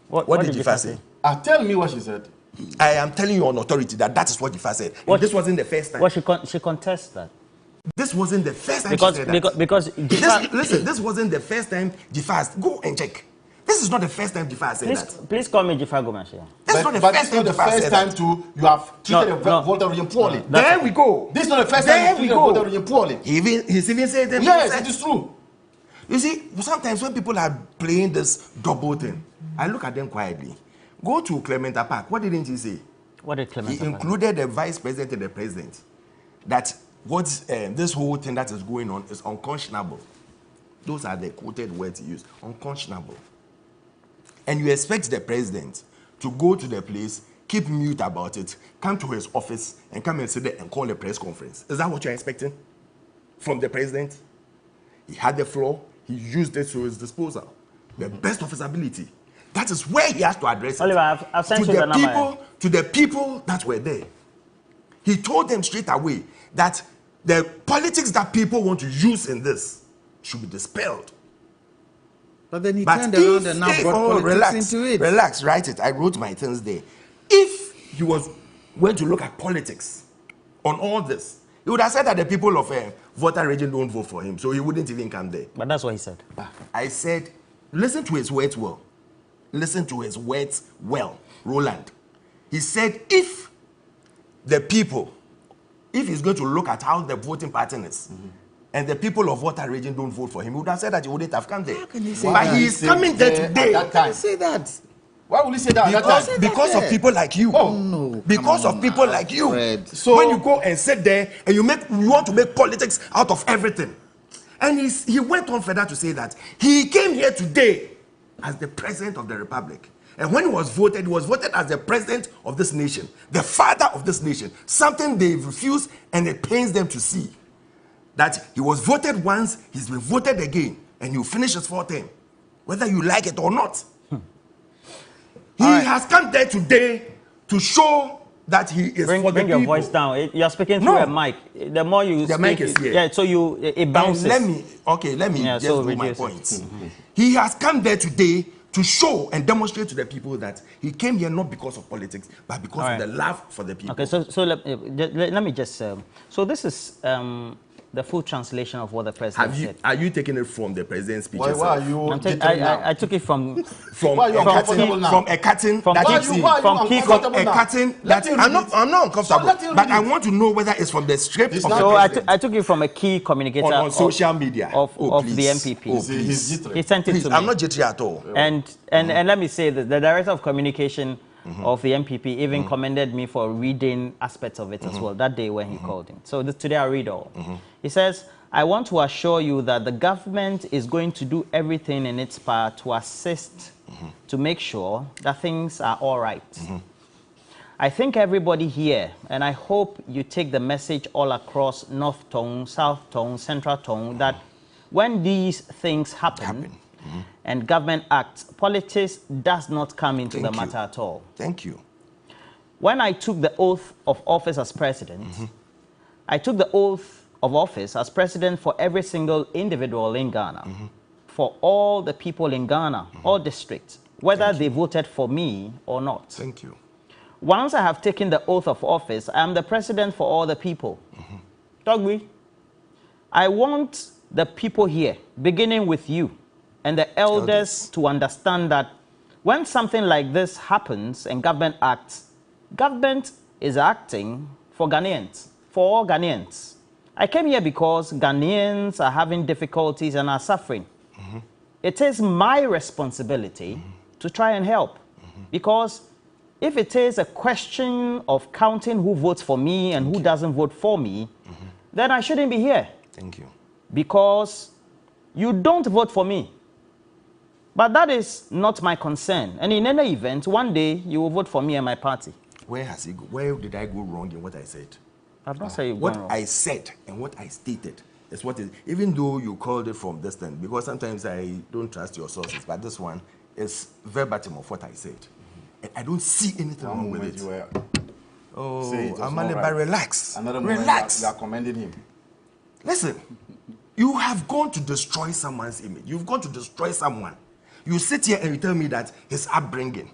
that. What did Jifa say? Tell me what she said. I am telling you on authority that is what Jifa said. What- This wasn't the first time. Well, she contests that. This wasn't the first time Because she said that. because Jifa, Listen, this wasn't the first time Jifa. Go and check. This This is not the first time Jafar said that. Please call me Jafar Gomashi. This is not the But first this is not time the Jafar first said time that. you have treated No, a voter region poorly. There we go. This is not the first There time you we treated a go. voter region poorly. He's even said that. Yes, it is true. You see, sometimes when people are playing this double thing, I look at them quietly. Go to Clementa Park. What didn't he say? What did Clementa He Park? included the vice president and the president. That this whole thing that is going on is unconscionable. Those are the quoted words he used. Unconscionable. And you expect the president to go to the place, keep mute about it, come to his office, and come and sit there and call a press conference. Is that what you're expecting from the president? He had the floor. He used it to his disposal. The best of his ability. That is where he has to address it. Oliver, I've sent to you the the number. people, to the people that were there. He told them straight away that the politics that people want to use in this should be dispelled. But then he But turned around if and now they- brought politics into it. Relax, write it. I wrote my things there. If he was going to look at politics on all this, he would have said that the people of voter region don't vote for him, so he wouldn't even come there. But that's what he said. I said, listen to his words well. Listen to his words well, Roland. He said, if the people, if he's going to look at how the voting pattern is, and the people of voter region don't vote for him, he would have said that he wouldn't have come there. How can he say But that? he is coming there today. At that time. Say that. Why will he say that at that time? Because of people like you. Oh, no, Because come of on people now, like you. Fred. So when you go and sit there and you want to make politics out of everything. And he went on further to say that he came here today as the president of the republic. And when he was voted as the president of this nation, the father of this nation. Something they refuse and it pains them to see. That he was voted once, he's been voted again, and he'll finish his fourth term, whether you like it or not. He has come there today to show that he is for the Bring your people. voice down. You're speaking through No. a mic. The more you The speak, mic is here. yeah, so it bounces. And let me Yeah, just so do my reduce it. points. He has come there today to show and demonstrate to the people that he came here not because of politics, but because All of right. the love for the people. Okay, so let me just. So this is the full translation of what the president said. Are you taking it from the president's speech? Why itself? are you I'm getting I took it from From Why are you a uncomfortable cutting, now? from a cutting From that why you are you- see. why are you From uncomfortable a now? cutting Let that him I'm read not uncomfortable, So let him but read I it. want to know whether it's from the script It's of not the So president. I took it from a key communicator on social media. of the please. MPP. Oh, He's please. jittery. He sent it Please, to me. I'm not jittery at all. And let me say that the director of communication of the MPP even commended me for reading aspects of it as well that day when he called him. So today I'll read all. He says, I want to assure you that the government is going to do everything in its power to assist to make sure that things are all right. I think everybody here, and I hope you take the message all across North Tongue, South Tongue, Central Tongue, that when these things happen, and government acts, politics does not come into Thank the you. matter at all. Thank you. When I took the oath of office as president, I took the oath of office as president for every single individual in Ghana, for all the people in Ghana, all districts, whether they voted for me or not. Thank you. Once I have taken the oath of office, I am the president for all the people. Dogby, I want the people here, beginning with you and the elders, to understand that when something like this happens and government acts, government is acting for Ghanaians, for all Ghanaians. I came here because Ghanaians are having difficulties and are suffering. It is my responsibility to try and help, because if it is a question of counting who votes for me and who doesn't vote for me, then I shouldn't be here, Thank you. because you don't vote for me. But that is not my concern. And in any event, one day you will vote for me and my party. Where did I go wrong in what I said? I've not said you've What gone wrong. I said and what I stated is what is, even though you called it from distant, because sometimes I don't trust your sources, but this one is verbatim of what I said. And I don't see anything wrong with it. Say it Oh, was not Amaliba, right. relax. Another moment Relax. you are commending him. Listen, you have gone to destroy someone's image. You've gone to destroy someone. You sit here and you tell me that his upbringing.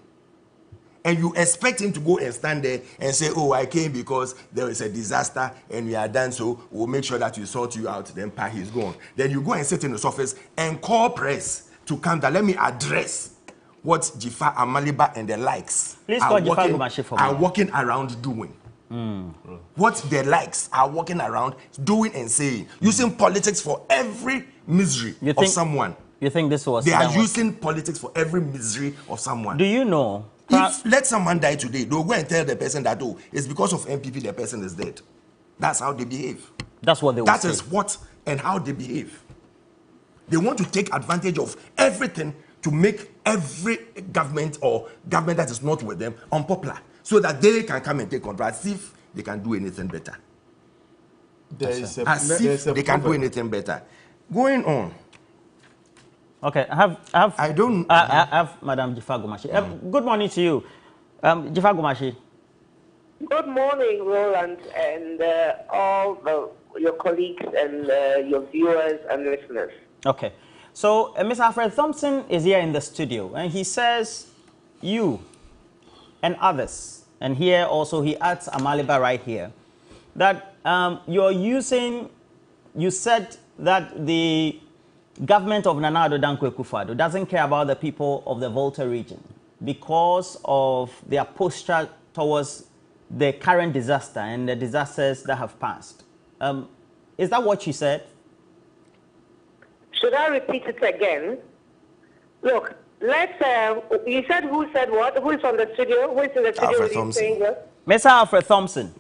And you expect him to go and stand there and say, oh, I came because there is a disaster and we are done, so we'll make sure that we sort you out. Then he's gone. Then you go and sit in his office and call press to come down. Let me address what Jifa Amaliba and the likes Please call Jifa Gumashe for me. are walking around doing. What the likes are walking around doing and saying, using politics for every misery of someone. You think this was... They are using politics for every misery of someone. Do you know... If let someone die today, they'll go and tell the person that, oh, it's because of MPP the person is dead. That's how they behave. That's what they will say. That is what and how they behave. They want to take advantage of everything to make every government or government that is not with them unpopular, so that they can come and take control as if they can do anything better. As if they can do anything better. Going on. Okay, I have Madam Jifa Gumashe. Good morning to you, Jifa Gumashe. Good morning, Roland, and all your colleagues and your viewers and listeners. Okay, so Mr. Alfred Thompson is here in the studio, and he says you and others, and here also he adds Amaliba right here, that you said that the government of Nana Addo Dankwa Akufo-Addo doesn't care about the people of the Volta region because of their posture towards the current disaster and the disasters that have passed. Is that what you said? Should I repeat it again? Look, you said who said what? Who is on the studio? Who is in the studio? Alfred Thompson. Mr. Alfred Thompson.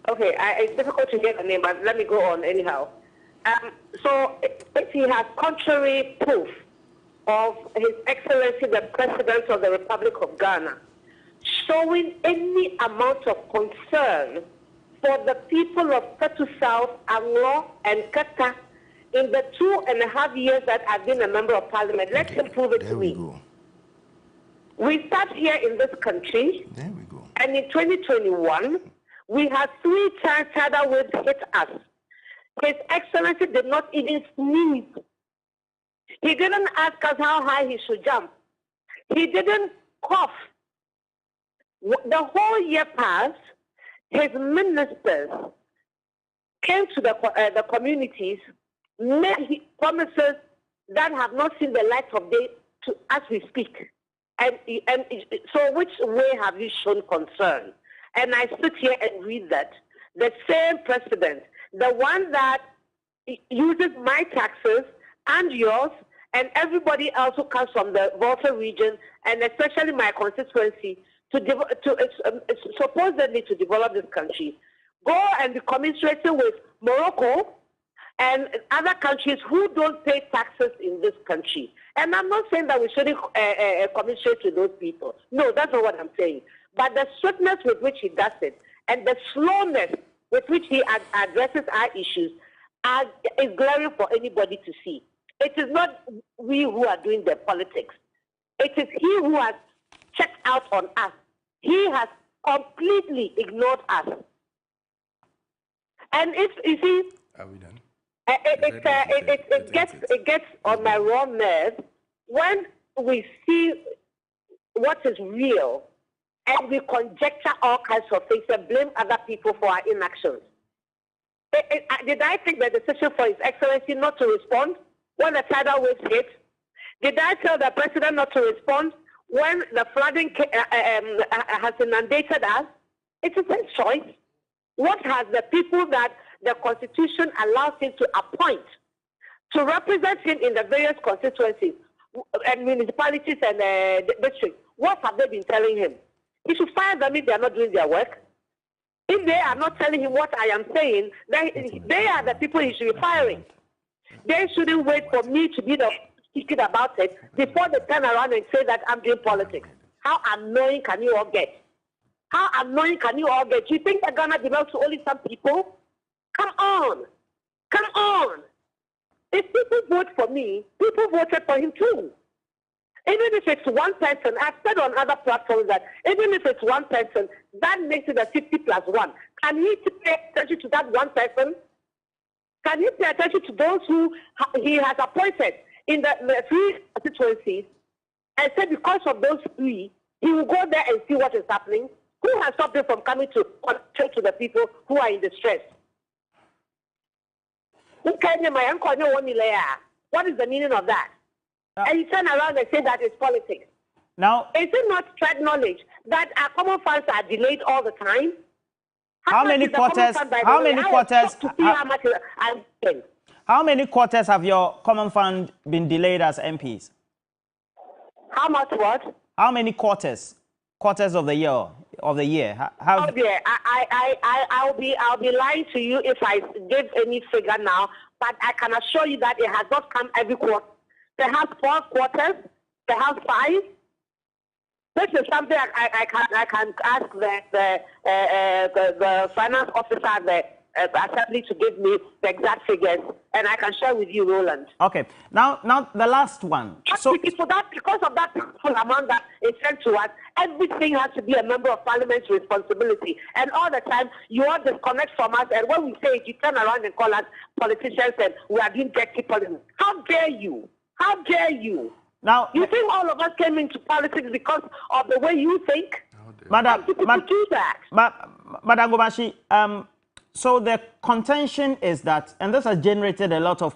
Okay, it's difficult to get the name, but let me go on anyhow. So if he has contrary proof of His Excellency the President of the Republic of Ghana showing any amount of concern for the people of Ketu South, Anglo, and Kata in the 2.5 years that I've been a member of Parliament, let him prove it to me. We sat here in this country, and in 2021, we had 3 times tidal waves hit us. His Excellency did not even sneeze. He didn't ask us how high he should jump. He didn't cough. The whole year passed. His ministers came to the communities, made promises that have not seen the light of day as we speak. And so which way have you shown concern? And I sit here and read that the same president, the one that uses my taxes and yours and everybody else who comes from the Volta region, and especially my constituency, supposedly to develop this country, go and be commiserating with Morocco and other countries who don't pay taxes in this country. And I'm not saying that we shouldn't commiserate with those people. No, that's not what I'm saying. But the swiftness with which he does it and the slowness with which he addresses our issues is glaring for anybody to see. It is not we who are doing the politics. It is he who has checked out on us. He has completely ignored us. And it's, you see, are we done? It gets on my raw nerves when we see what is real and we conjecture all kinds of things and blame other people for our inactions. Did I take the decision for His Excellency not to respond when the tidal waves hit? Did I tell the President not to respond when the flooding has inundated us? It's his choice. What has the people that the Constitution allows him to appoint to represent him in the various constituencies and municipalities and districts, what have they been telling him? He should fire them if they are not doing their work. If they are not telling him what I am saying, they are the people he should be firing. They shouldn't wait for me to be the speaking about it before they turn around and say that I'm doing politics. How annoying can you all get? How annoying can you all get? You think that Ghana belongs to only some people? Come on. Come on. If people vote for me, people voted for him too. Even if it's one person, I've said on other platforms that even if it's one person, that makes it a 50+1. Can he pay attention to that one person? Can he pay attention to those who he has appointed in the 3 constituencies and say because of those 3, he will go there and see what is happening? Who has stopped him from coming to concentrate to the people who are in distress? What is the meaning of that? And you turn around and say that it's politics. Now, is it not spread knowledge that our common funds are delayed all the time? How many quarters? How many quarters? To see how much I'm spending. How many quarters have your common fund been delayed as MPs? How much what? How many quarters? Quarters of the year? How? Oh dear, I'll be lying to you if I give any figure now. But I can assure you that it has not come every quarter. Perhaps 4 quarters, perhaps 5. This is something I can ask the finance officer at the assembly to give me the exact figures, and I can share with you, Roland. Okay. Now the last one. So because of that full amount that is sent to us, everything has to be a member of parliament's responsibility. And all the time, you all disconnect from us, and when we say it, you turn around and call us politicians and we are doing dirty politics. How dare you? How dare you? Now, you think all of us came into politics because of the way you think? Madam, do that. Madam Gomashi, so the contention is that, and this has generated a lot of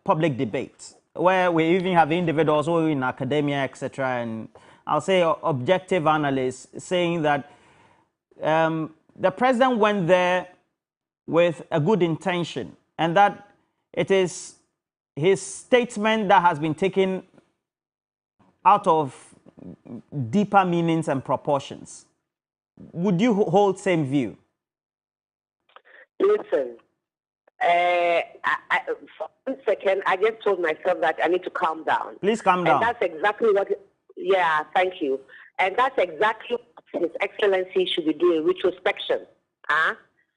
public debate, where we even have individuals who are in academia, etc., and I'll say objective analysts saying that the president went there with a good intention, and that it is his statement that has been taken out of deeper meanings and proportions. Would you hold same view? Listen, for 1 second, I just told myself that I need to calm down. Please calm down. And that's exactly what, yeah, thank you. And that's exactly what His Excellency should be doing, retrospection.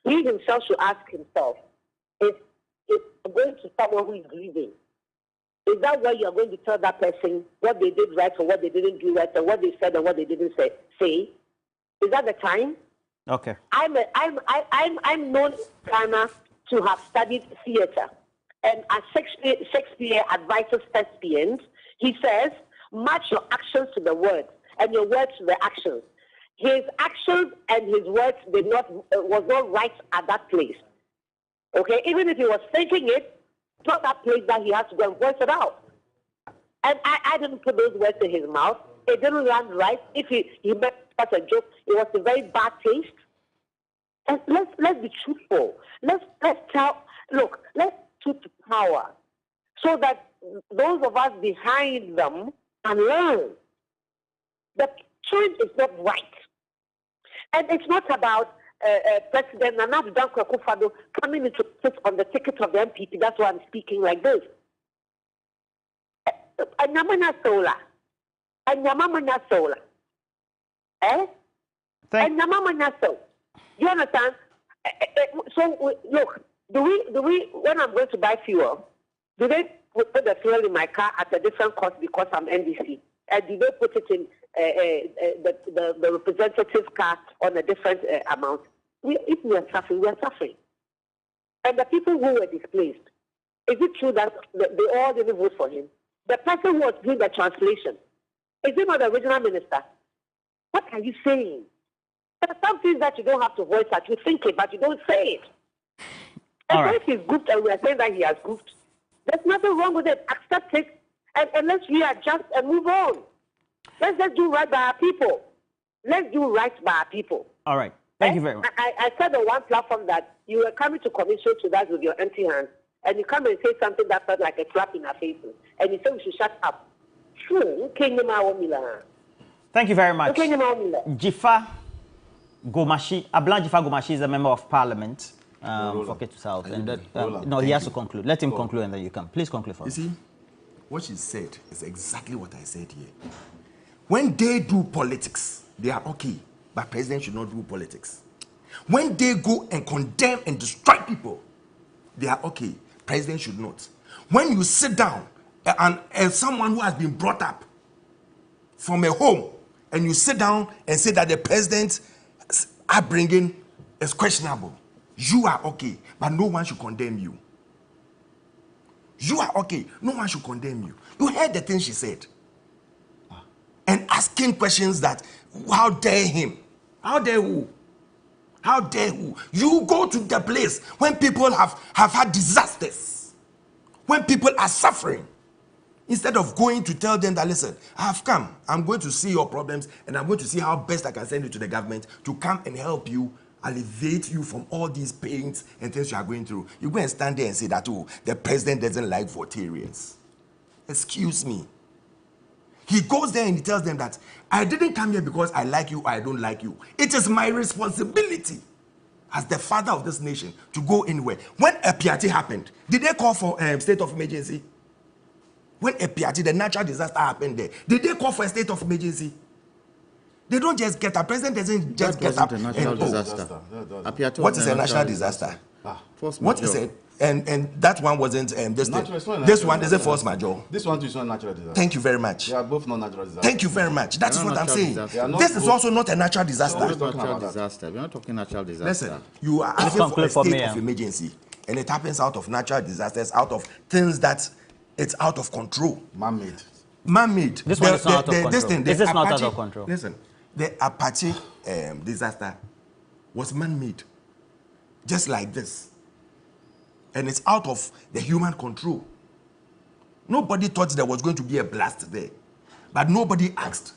He himself should ask himself, if going to someone who is grieving, is that where you're going to tell that person what they did right or what they didn't do right, or what they said and what they didn't say? Is that the time? Okay. I'm known in Ghana to have studied theater, and as Shakespeare advises thespians, he says, match your actions to the words and your words to the actions. His actions and his words was not right at that place. Okay, even if he was thinking it, it's not that place that he has to go and voice it out. And I didn't put those words in his mouth. It didn't land right. If he made such a joke, it was a very bad taste. And let's be truthful. Let's truth to power, so that those of us behind them can learn. The trend is not right, and it's not about President Nana Danko Akufo-Addo coming into sit on the ticket of the MPP. That's why I'm speaking like this. Anyamana sola. Anyamana sola. Do you understand? So look, do we? When I'm going to buy fuel, do they put the fuel in my car at a different cost because I'm NDC? And do they put it in the representative car on a different amount? If we are suffering, we are suffering. And the people who were displaced, is it true that they all didn't vote for him? The person who was doing the translation, is he not the original minister? What are you saying? There are some things that you don't have to voice out. You think it, but you don't say it. And if he's goofed and we are saying that he has goofed, there's nothing wrong with it. Accept it and let's readjust and move on. Let's just do right by our people. Let's do right by our people. All right. Thank you very much. I said on one platform that you were coming to commission to that with your empty hands, and you come and say something that felt like a slap in our faces, and you say we should shut up. Thank you very much. Jifa Gomashi, Ablan Jifa Gomashi is a member of parliament for Ketu South. And no, he has to conclude. Let him conclude and then you can. Please conclude for us. You see, what she said is exactly what I said here. When they do politics, they are okay, but president should not do politics. When they go and condemn and destroy people, they are okay, president should not. When you sit down and someone who has been brought up from a home, and you sit down and say that the president's upbringing is questionable, you are okay, but no one should condemn you. You are okay, no one should condemn you. You heard the thing she said. And asking questions that, how dare him? How dare who? How dare who? You go to the place when people have had disasters, when people are suffering. Instead of going to tell them that, listen, I have come, I'm going to see your problems, and I'm going to see how best I can send you to the government to come and help you, alleviate you from all these pains and things you are going through. You go and stand there and say that, oh, the president doesn't like Votarians. Excuse me. He goes there and he tells them that, I didn't come here because I like you or I don't like you. It is my responsibility as the father of this nation to go anywhere. When Epiati happened, did they call for state of emergency? When Epiati, the natural disaster happened there, did they call for a state of emergency? They don't just get up. President doesn't just get up. A natural disaster. What is a national disaster? Force What majeure. is it? And that one wasn't this thing. Natural, it's not a This natural one is a disaster. force majeure. This one too is not natural disaster. Thank you very much. They are both not natural disasters. Thank you very much. That is They're what not I'm natural saying. disasters. They are not This is both- also not a natural disaster. It's talking natural about that. disaster. We're not talking natural disaster. Listen, you are asking for a conclude for state me, of yeah. emergency, and it happens out of natural disasters, out of things that it's out of control. Man-made. Man-made. This one is not out of control. This thing, This the is not out Apache- of control. Listen, the Apache disaster was man-made, just like this, and it's out of the human control. Nobody thought there was going to be a blast there, but nobody asked.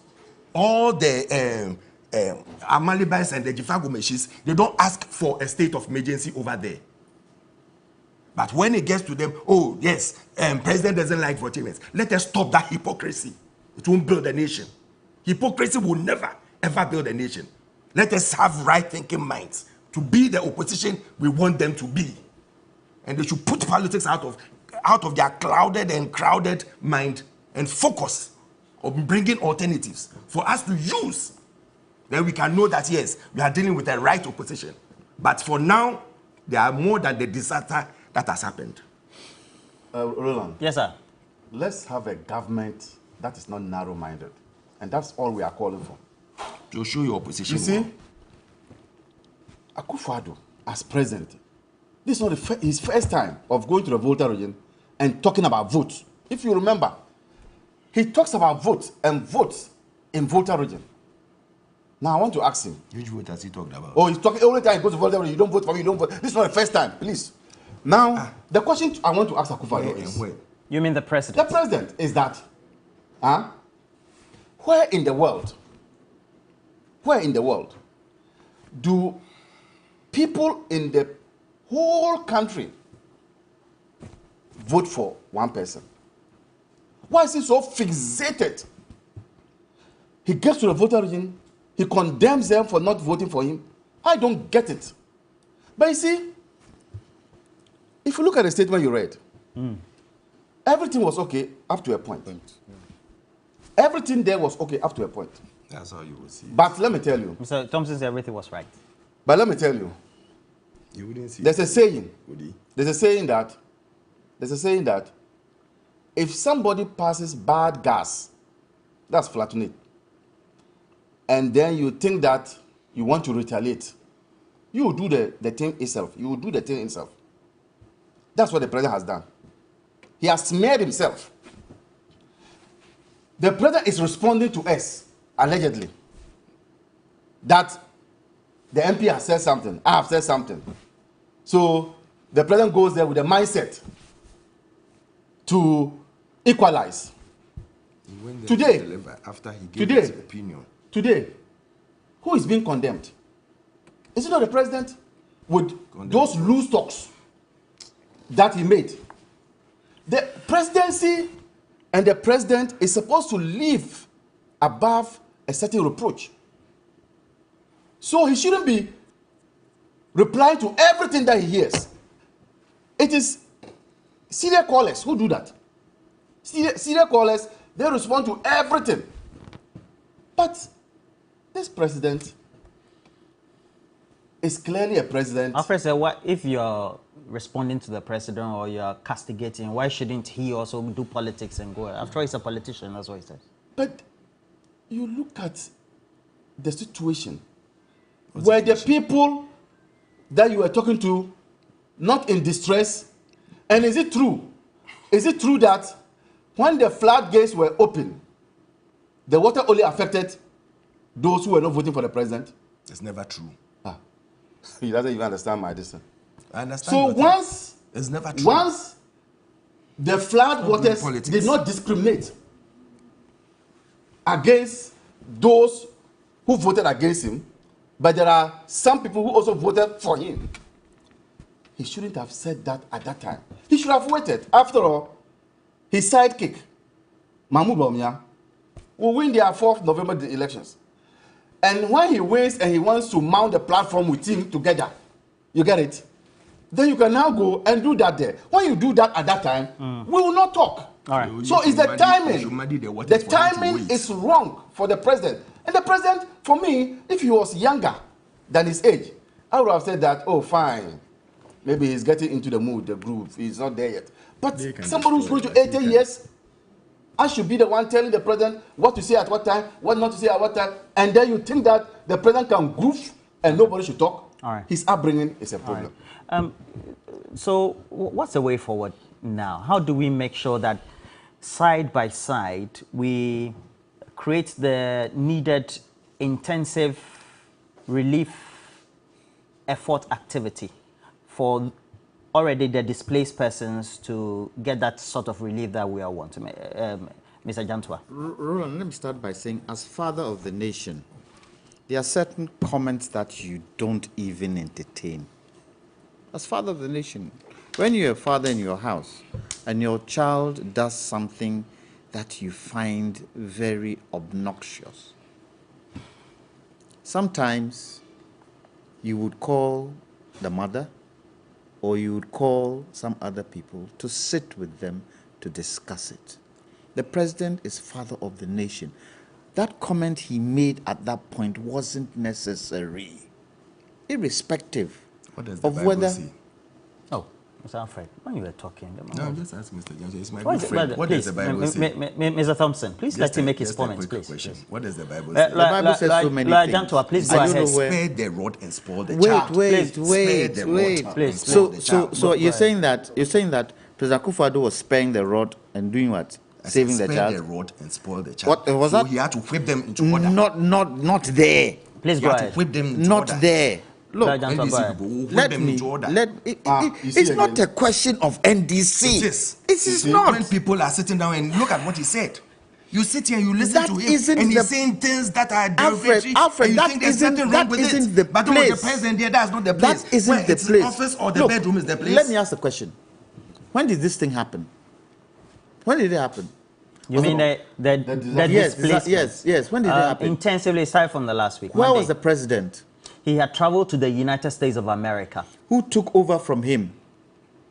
All the Amalibais and the Jifagomeshis, they don't ask for a state of emergency over there. But when it gets to them, oh yes, president doesn't like Votarians. Let us stop that hypocrisy. It won't build a nation. Hypocrisy will never, ever build a nation. Let us have right-thinking minds to be the opposition we want them to be. And they should put politics out of their clouded and crowded mind and focus on bringing alternatives for us to use. Then we can know that, yes, we are dealing with a right opposition. But for now, there are more than the disaster that has happened. Roland, Yes, sir. let's have a government that is not narrow-minded. And that's all we are calling for. To show your opposition. You see, Akufo-Addo, as president, this is not his first time of going to the Volta region and talking about votes. If you remember, he talks about votes and votes in Volta region. Now, I want to ask him. Which vote has he talked about? Oh, he's talking every time he goes to Volta region, you don't vote for me, you don't vote. This is not the first time, please. Now, the question I want to ask Akufo-Addo is, Where? You mean the the president? president is that, where in the world do people in the whole country vote for one person? Why is he so fixated? He gets to the voter region, he condemns them for not voting for him. I don't get it. But you see, if you look at the statement you read, everything was okay up to a point. Everything there was okay up to a point. That's how you will see. But let me tell you, Mr. Thompson said everything was right. but let me tell you, You wouldn't see. there's a saying, Would he? there's a saying that if somebody passes bad gas, that's flatulence, and then you think that you want to retaliate, you will do the thing itself. You will do the thing itself. That's what the president has done. He has smeared himself. The president is responding to us, allegedly, that the MP has said something, I have said something. So the president goes there with a mindset to equalize. He went there Today- to deliver after he gave today- his opinion. Today, who is being condemned? Is it not the president with those loose talks that he made? The presidency and the president is supposed to live above a certain reproach. So he shouldn't be replying to everything that he hears. It is serial callers who do that. Serial callers, they respond to everything. But this president is clearly a president. Alfred said, what if you're responding to the president or you're castigating, why shouldn't he also do politics and go? After all, he's a politician, that's what he says. But you look at the situation where the people that you are talking to not in distress, and is it true? Is it true that when the floodgates were open, the water only affected those who were not voting for the president? It's never true. He doesn't even understand my distance. I understand. So your thing. once It's never true. Once The flood waters politics. did not discriminate against those who voted against him, but there are some people who also voted for him. He shouldn't have said that at that time. He should have waited. After all, his sidekick, Mahmoud Bawumia, will win their 4th November elections. And when he wins and he wants to mount the platform with him together, you get it? Then you can now go and do that there. When you do that at that time, we will not talk. All right. So it's the timing. The The timing is wrong for the president. And the president, for me, if he was younger than his age, I would have said that, oh, fine. Maybe he's getting into the mood, the groove. He's not there yet. But They can somebody who's destroy going it. to 80 years, I should be the one telling the president what to say at what time, what not to say at what time. And then you think that the president can groove and nobody should talk. All right. His upbringing is a problem. So what's the way forward now? How do we make sure that side by side we create the needed intensive relief effort activity for already the displaced persons to get that sort of relief that we all want to make? Mr. Jantua. Roland, let me start by saying, as father of the nation, there are certain comments that you don't even entertain. As father of the nation, when you're a father in your house and your child does something that you find very obnoxious, sometimes you would call the mother or you would call some other people to sit with them to discuss it. The president is father of the nation. That comment he made at that point wasn't necessary, irrespective What does the of Bible whether. say? Oh, Mr. Alfred, when you were talking, No, I'm just asking Mr. Johnson. It's my What good is- friend. well, What please, does the Bible say? Mr. Thompson, please let him make his Just a comments, quick please. question. please. What does the Bible Uh, say? Bible says so many things. Jantua, please I go don't ahead. know where- Spare the rod and spoil the Wait, child. wait, Please, wait, spare the wait. water Please, and spoil the child. So you're saying that President Akufo-Addo was sparing the rod and doing what? I said Saving the spare child. the rod and spoil the child. What was so that? he had to whip them into order. Not there. Please He go had to ahead. whip them into Not order. there. Look, Jantua, go NDC ahead. people will whip let them me into order. You see it's not again. a question of NDC. It is. It is You see, not. When people are sitting down and look at what he said, you sit here and you listen That to him, isn't and the- he's saying things that are Alfred, derogatory, Alfred, and you that think there's isn't- something that wrong with isn't it. the But when the place. president there, that's not the place. That isn't when the it's place. the office or the Look, bedroom is the place. Let me ask the question. When did this thing happen? When did it happen? You mean the Yes, displacement? yes. When did it happen? Intensively, aside from the last week. Where Monday. was the president? He had traveled to the United States of America. Who took over from him?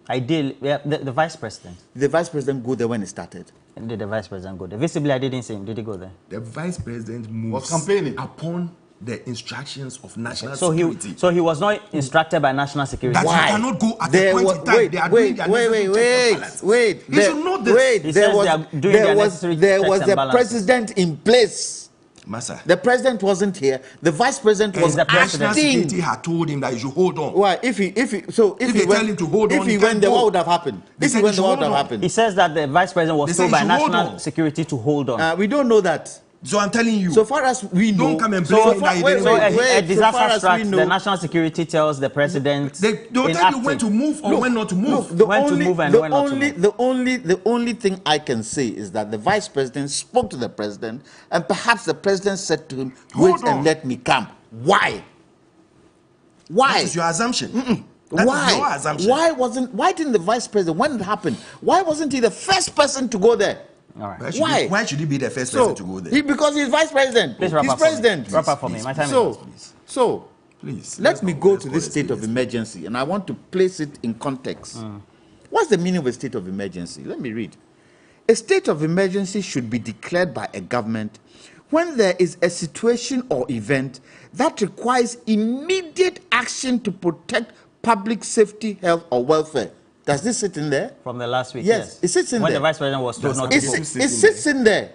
Ideally, yeah, the vice president. Did the vice president go there when it started? Did the vice president go there? Visibly, I didn't see him. Did he go there? The vice president moves Was complaining. upon the instructions of national So security. he was not instructed by national security. That Why? you cannot go at There a point was- in time. wait, They are doing wait, their wait, necessary wait, checks and balances. wait. He should know this. Wait, He there says was, they are doing there their was, necessary there checks was and the balances. president in place. Massa. The president wasn't here. The vice president was the president. National security acting. had told him that you should hold on. Why? If he If they tell him to hold on, if he he can't went there, go. what would have happened? They If he said went he there, what should would have hold on. happened? He says that the vice president was They told say by he should hold national on. security to hold on. We don't know that. So I'm telling you. So far as we know, Don't come and so blame him far- that he wait, didn't So wait, hold on. wait, a so disaster far as we strikes, know- the national security tells the president They'll tell you when to move or when not to move. Look, When to move and when not to move. the only thing I can say is that the vice president spoke to the president, and perhaps the president said to him, "Wait Hold on. and let me come." Why? Why? That is your assumption. That Why? is your assumption. Why didn't the vice president, when it happened, why wasn't he the first person to go there? All right. Why should he be the first person to go there? Because he's vice president. Please wrap He's up for me. president. Wrap up for me. My time is So, up. so Please. let me go let's to call this it state of serious. emergency, and I want to place it in context. What's the meaning of a state of emergency? Let me read. A state of emergency should be declared by a government when there is a situation or event that requires immediate action to protect public safety, health, or welfare. Does this sit in there? From the last week, Yes, it sits in when there. the vice president was told That's not to it. go. It sits in there.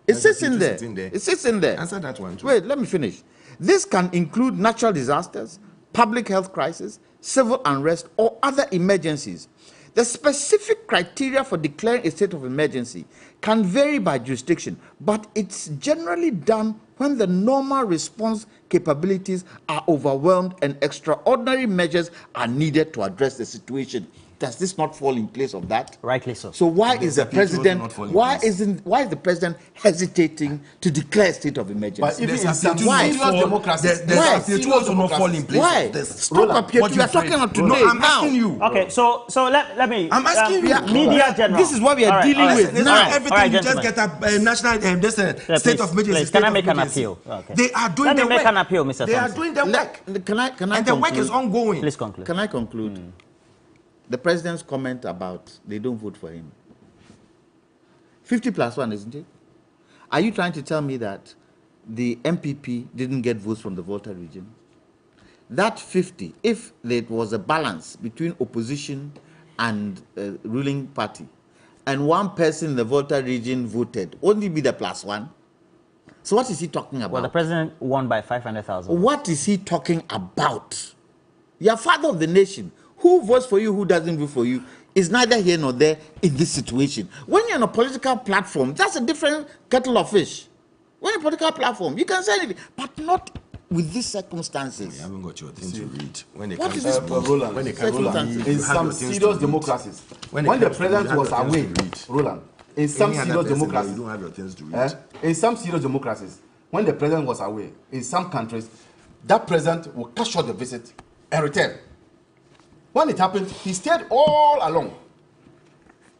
It Does sits it in there. sit in there? It sits in there. Answer that one too. Wait, let me finish. This can include natural disasters, public health crisis, civil unrest, or other emergencies. The specific criteria for declaring a state of emergency can vary by jurisdiction, but it's generally done when the normal response capabilities are overwhelmed and extraordinary measures are needed to address the situation. does this not fall in place of that? Rightly so. So why is the it will president? not fall in Why place. is the president hesitating to declare state of emergency? But if There's in some why? serious democracies, Why? There's a also not fall in place. Why? There's- Stop Roland, up here. what We are you talking afraid? about today. No, I'm now. asking you. Okay, so let me. I'm asking you. Media general. This is what we are All right, dealing all right. with It's now. not everything you just gentlemen. get a national state of emergency. Please, state can I of make an emergency. appeal? Okay. They are doing Let me the make work. an appeal, Mr. They are Thompson. doing the work. Can I And the work is conclude? ongoing. Please conclude. Can I conclude? The president's comment about they don't vote for him. 50+1, isn't it? Are you trying to tell me that the MPP didn't get votes from the Volta region? That 50, if there was a balance between opposition and ruling party, and one person in the Volta region voted, wouldn't it be the +1? So what is he talking about? Well, the president won by 500,000. What is he talking about? You are father of the nation. Who votes for you, who doesn't vote for you, is neither here nor there in this situation. When you're on a political platform, that's a different kettle of fish. When you're on a political platform, you can say anything, but not with these circumstances. You haven't got your thing to read. When it What comes is to this? Roland, when it comes to Roland, you in have some your things to serious read. democracies, When when it the comes to you, president have was your things away, to read. Roland, in some Any other serious person, democracies, you don't have your things to read. in some serious democracies, when the president was away, in some countries, that president will cut short the visit and return. When it happened, he stayed all along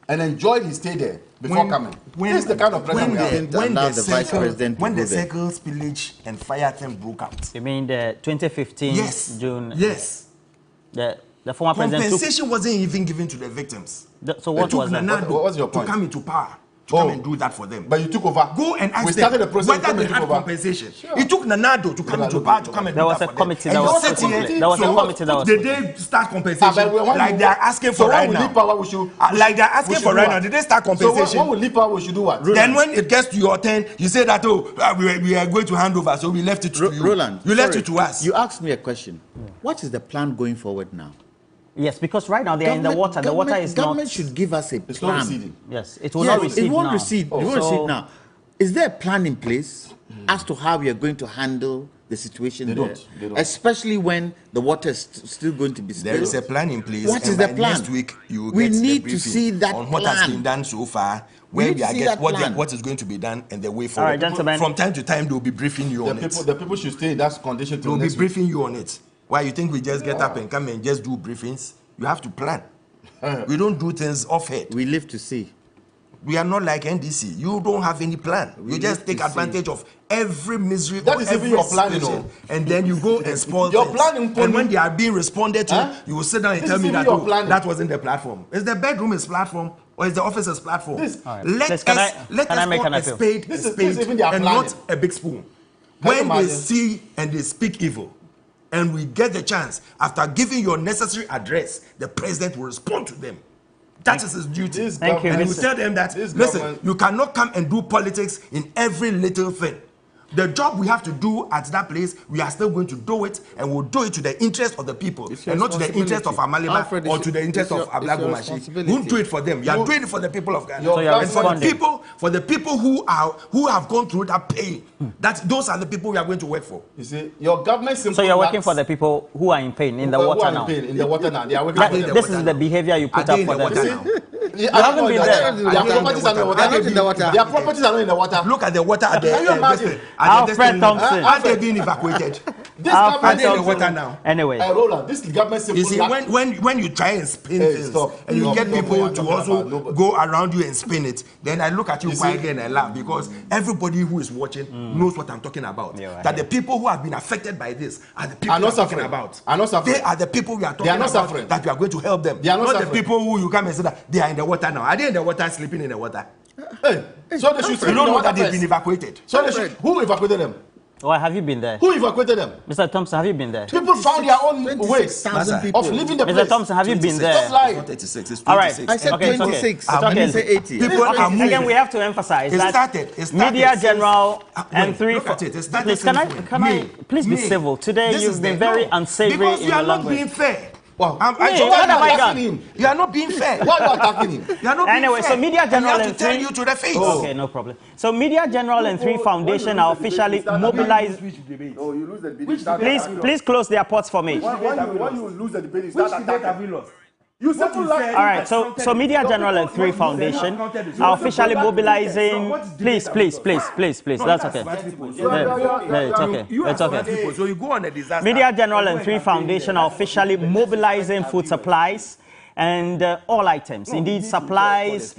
and enjoyed his stay there before coming. This is the kind of president we have. When allow the vice president to when go the there. circle spillage and fire thing broke out. You mean the 2015 Yes. June? Yes. The former president took. Compensation wasn't even given to the victims. So They what took was that? Nanado What's your point? to come into power, to Oh. come and do that for them. But you took over. Go and ask We them started the process. whether come they and had took over. compensation. It took Nanado to come into power to come and There do was that a for committee them. that And was you put sit in here, place. There was a so committee that was Did put in they start compensation but when like we- they are asking so for when right we now? leave power, we should. Like they are asking we should for do right what? now. Did they start So compensation? when we leave power, we should do what? Then when it gets to your turn, you say that we are going to hand over, so we left it to you. Roland, You left sorry, it to us. You asked me a question. What is the plan going forward now? Yes, because right now they are in the water. The water is government not. should give us a It's not plan. receding. Yes, it will Yes, not recede it won't now. recede. It won't So- recede now. Is there a plan in place as to how we are going to handle the situation They there? don't. Especially when the water is still going to be There is a spilled. plan in place. What and is the by plan? Next week, you will We get the need to briefing see that on what has plan. been done so far, We where need we to are see get, that plan. what is going to be done, and the way All forward. right, gentlemen. From time to time, they will be briefing you on it. The people should stay in that condition They till will be next week. briefing you on it. Why you think we just get up and come and just do briefings? You have to plan. We don't do things off head. We live to see. We are not like NDC. You don't have any plan. You just live take to see. advantage of every misery. That or is even every your plan, you situation, know. and then you go and spoil Your things. plan in And Pony- when they are being responded to, Huh? you will sit down and This tell is me even that your planning. that wasn't the platform. Is the bedroom his platform or is the office's platform? This- All right. Let Please, can us I make call an a appeal? spade This a is- this is spade even their and planning. not a big spoon. Can you When they imagine? see and they speak evil, and we get the chance after giving your necessary address, the president will respond to them. That is his duty. This Thank you, And government- you tell them that, This listen, government- you cannot come and do politics in every little thing. The job we have to do at that place, we are still going to do it, and we'll do it to the interest of the people, It's your and not to the interest of responsibility. Amalima Alfred, or it's to the your- interest it's of your- it's your Ablagomashi. We responsibility. won't do it for them. We are You- doing it for the people of Ghana. So you are And for the responding. people who have gone through that pain, those are the people we are going to work for. You see, your government simply So you're working lacks- for the people who are in pain in the who are water in now. pain, in the water now. They are working That- for in them. the this water is the now. behavior you Are put they up in for the them. water See? now? You haven't been there. Their properties are not in the water. They're not in the water. Their properties are not in the water. Look at the water at the Can you imagine? Alfred Thompson. Are they being evacuated? This Alfred Are they in the Thompson. water now? Anyway, Roland, this government simply You see, lacks- when you try and spin Hey, things, stop. and you Stop. get Nobody people are to talking also about nobody. go around you and spin it, then I look at you You see? quietly and I laugh because everybody who is watching knows what I'm talking about. Yeah, I that hear. the people who have been affected by this are the people Are not we are talking suffering. about. Are not suffering. They are the people we are talking They are not about. suffering. That we are going to help them. They are not the suffering. people who you come and say that they are in the water now. Are they in the water, sleeping in the water? Hey, so they should You sleep in don't the know water that they've first. been evacuated. So they should, who evacuated them? why have you been there? Who evacuated them? Mr. Thompson, have you been there? People found their own ways 26,000 people. of leaving the Mr. place. Thompson, have you been 26. there? Stop lying. Not 36, it's All right. 26. I said Okay, it's okay. 26. It's I okay. didn't say 80. People Okay, are moving. again, we have to emphasize It that started. It started Media since- General Wait, and three. look at it. It started Please, can I since please be May. civil? Today This you've is been the- very no, unsavory because in you your are not language. being fair. Wow. Me, So what why have are I you done? attacking him? You are not being fair. Why are you attacking him? You are not being Anyway, fair. so Media And General I have and to tell three. you to the face. Okay, no problem. So Media General and Three Foundation are officially mobilized. No, you lose the debate. Please close their ports for me. When you lose the debate, you start attacking. we lost? You said All right, so Media General and 3 Foundation are officially mobilizing. Please. That's okay. It's okay. So you go on a disaster. Media General and 3 Foundation are officially mobilizing food supplies and all items. Indeed, supplies,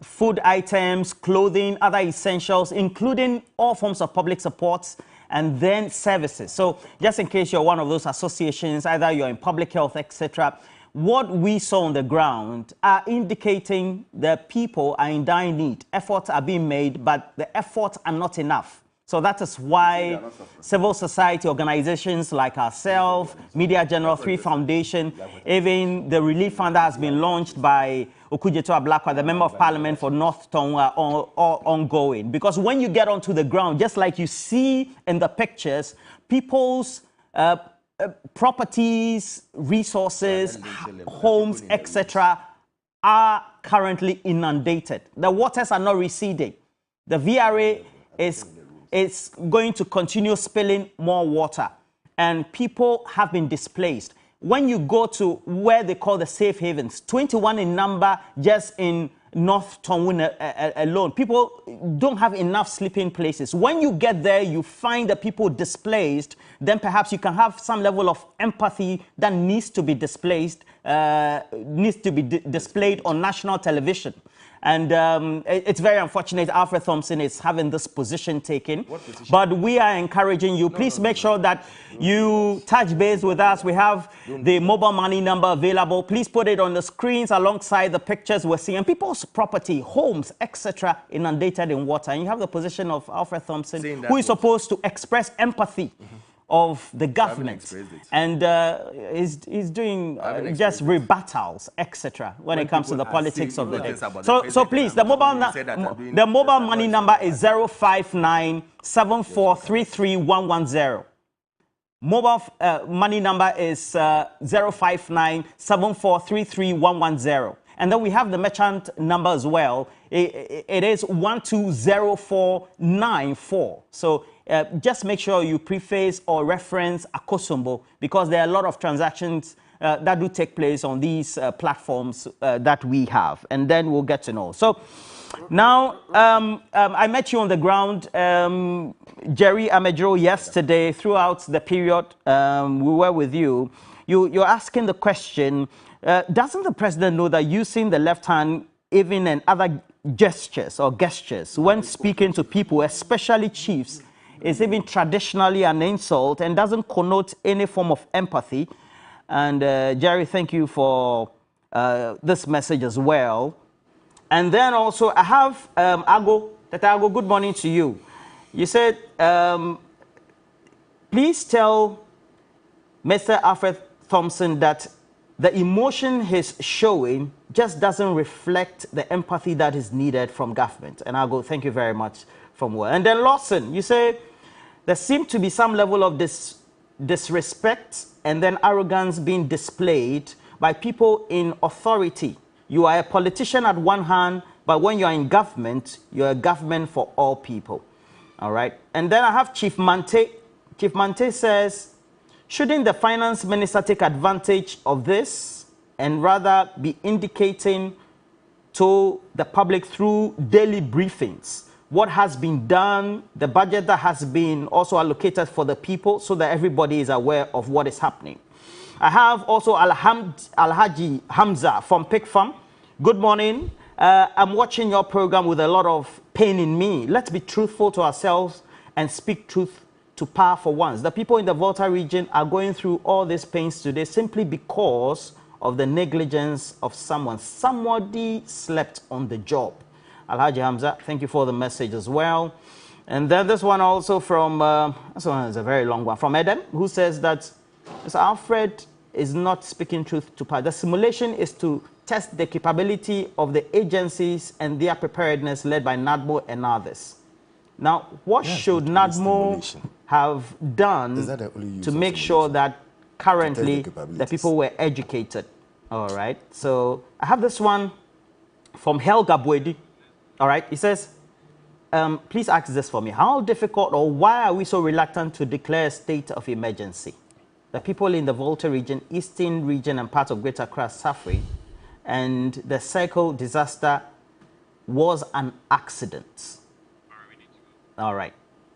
food items, clothing, other essentials, including all forms of public supports, and then services. So just in case you're one of those associations, either you're in public health, etc., what we saw on the ground are indicating that people are in dire need. Efforts are being made, but the efforts are not enough. So that is why civil society organizations like ourselves, Media General 3 Foundation, even the relief fund that has been launched by Okudzeto Ablakwa, the Member of Parliament for North Tonga, are ongoing. Because when you get onto the ground, just like you see in the pictures, people's properties, resources, homes, etc., are currently inundated. The waters are not receding. The VRA is going to continue spilling more water, and people have been displaced. When you go to where they call the safe havens, 21 in number just in North Tonga alone, people don't have enough sleeping places. When you get there, you find the people displaced, then perhaps you can have some level of empathy that needs to be displayed on national television. And it's very unfortunate Alfred Thompson is having this position taken. But we are encouraging you. Please make sure that you touch base with us. We have the mobile money number available. Please put it on the screens alongside the pictures we're seeing. People's property, homes, etc., inundated in water. And you have the position of Alfred Thompson, who is supposed to express empathy of the government, and is doing just rebuttals, etc., when it comes to the politics of the day. So please, the mobile money number is 059-7433-110. Mobile money number is 059-7433-110. And then we have the merchant number as well. It is 120494. So just make sure you preface or reference Akosombo, because there are a lot of transactions that do take place on these platforms that we have. And then we'll get to know. So now, I met you on the ground, Jerry Amedro, yesterday. Throughout the period we were with you. You're asking the question, doesn't the president know that using the left hand, even and other gestures when speaking to people, especially chiefs, is even traditionally an insult and doesn't connote any form of empathy? And Jerry, thank you for this message as well. And then also I have Ago. Good morning to you. You said, please tell Mr. Alfred Thompson that the emotion he's showing just doesn't reflect the empathy that is needed from government. And I'll go, thank you very much from where. And then Lawson, you say there seemed to be some level of disrespect and then arrogance being displayed by people in authority. You are a politician at one hand, but when you're in government, you're a government for all people. All right. And then I have Chief Mante. Chief Mante says, shouldn't the finance minister take advantage of this and rather be indicating to the public through daily briefings what has been done, the budget that has been also allocated for the people, so that everybody is aware of what is happening? I have also Alhaji Hamza from Pig Farm. Good morning. I'm watching your program with a lot of pain in me. Let's be truthful to ourselves and speak truth to power for once. The people in the Volta region are going through all these pains today simply because of the negligence of someone. Somebody slept on the job. Alhaji Hamza, thank you for the message as well. And then this one also from, this one is a very long one, from Edem, who says that Mr. Alfred is not speaking truth to power. The simulation is to test the capability of the agencies and their preparedness led by NADMO and others. Now, what should NADMO have done to make sure that currently the people were educated? All right. So I have this one from Helga Bwedi. All right. He says, please ask this for me. How difficult or why are we so reluctant to declare a state of emergency? The people in the Volta region, Eastern region, and parts of Greater Accra are suffering and the Serco disaster was an accident. All right.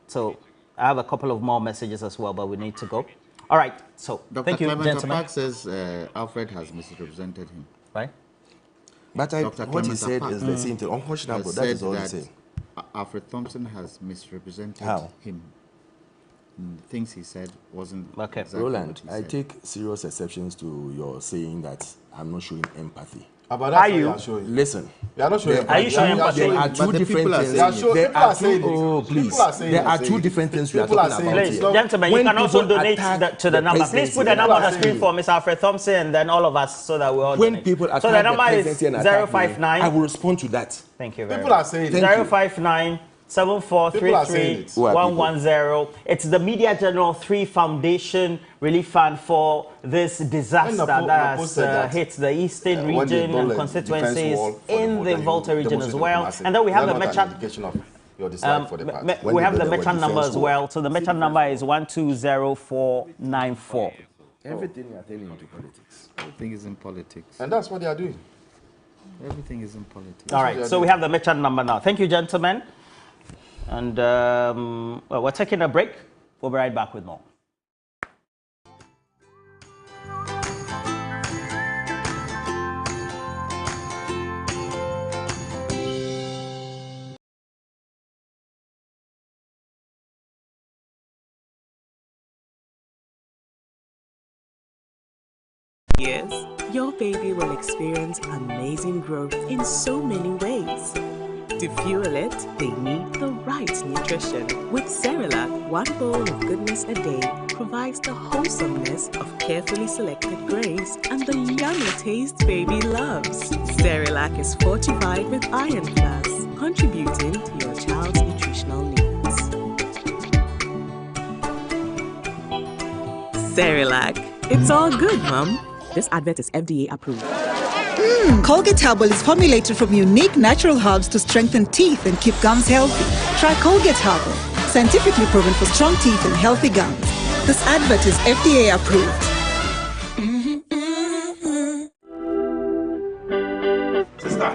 So I have a couple of more messages as well, but we need to go. All right. So thank you, gentlemen. Park says Alfred has misrepresented him. Right. But what he said is the same thing. Unquestionable. That is all he said. Alfred Thompson has misrepresented him. The things he said wasn't okay. Exactly Roland, I take serious exceptions to your saying that I'm not showing empathy. But are you? Listen. You are not showing Are you showing empathy? There are two different things. There are two different things we are talking about. Please, gentlemen, you can also donate to the number. Please put the number on the screen for Mr. Alfred Thompson and then all of us so that we all donate. People attack so the number is 059. I will respond to that. Thank you very much. People are saying 059 7433 110. It's the Media General 3 Foundation Relief Fund for this disaster that has hit the eastern region and constituencies in the Volta region as well. And then we have the merchant. We have the merchant number as well. So the merchant number is 120494. Everything you are telling into politics. Everything is in politics. And that's what they are doing. Everything is in politics. All right. So we have the merchant number now. Thank you, gentlemen. And well, we're taking a break. We'll be right back with more. Yes, your baby will experience amazing growth in so many ways. To fuel it, they need the right nutrition. With Cerelac, 1 bowl of goodness a day provides the wholesomeness of carefully selected grains and the yummy taste baby loves. Cerelac is fortified with Iron Plus, contributing to your child's nutritional needs. Cerelac, it's all good, Mom. This advert is FDA approved. Colgate Herbal is formulated from unique natural herbs to strengthen teeth and keep gums healthy. Try Colgate Herbal, scientifically proven for strong teeth and healthy gums. This advert is FDA approved. Sister,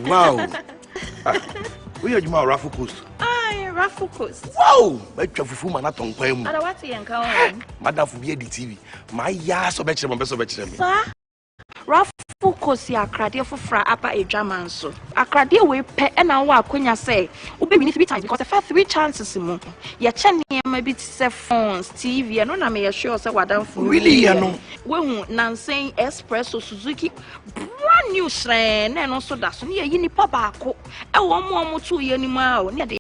wow. We are Juma Raffle Coast. Raffle Coast. Wow! My travel man at Tonquem. I want to encounter Madam for the TV. My yas of Betchem, best of Betchem. Sir, Raffle Coast, ya cradia for fra upper a German so. A cradia we pay an hour when you say, Ubi need 3 times because the first 3 chances. Ya chenny maybe to phones, TV, and I may assure say what done for really, you know. When Nansing Espresso Suzuki. Brand new strain, and also that's near Yini Papa. I want more 2 years anymore.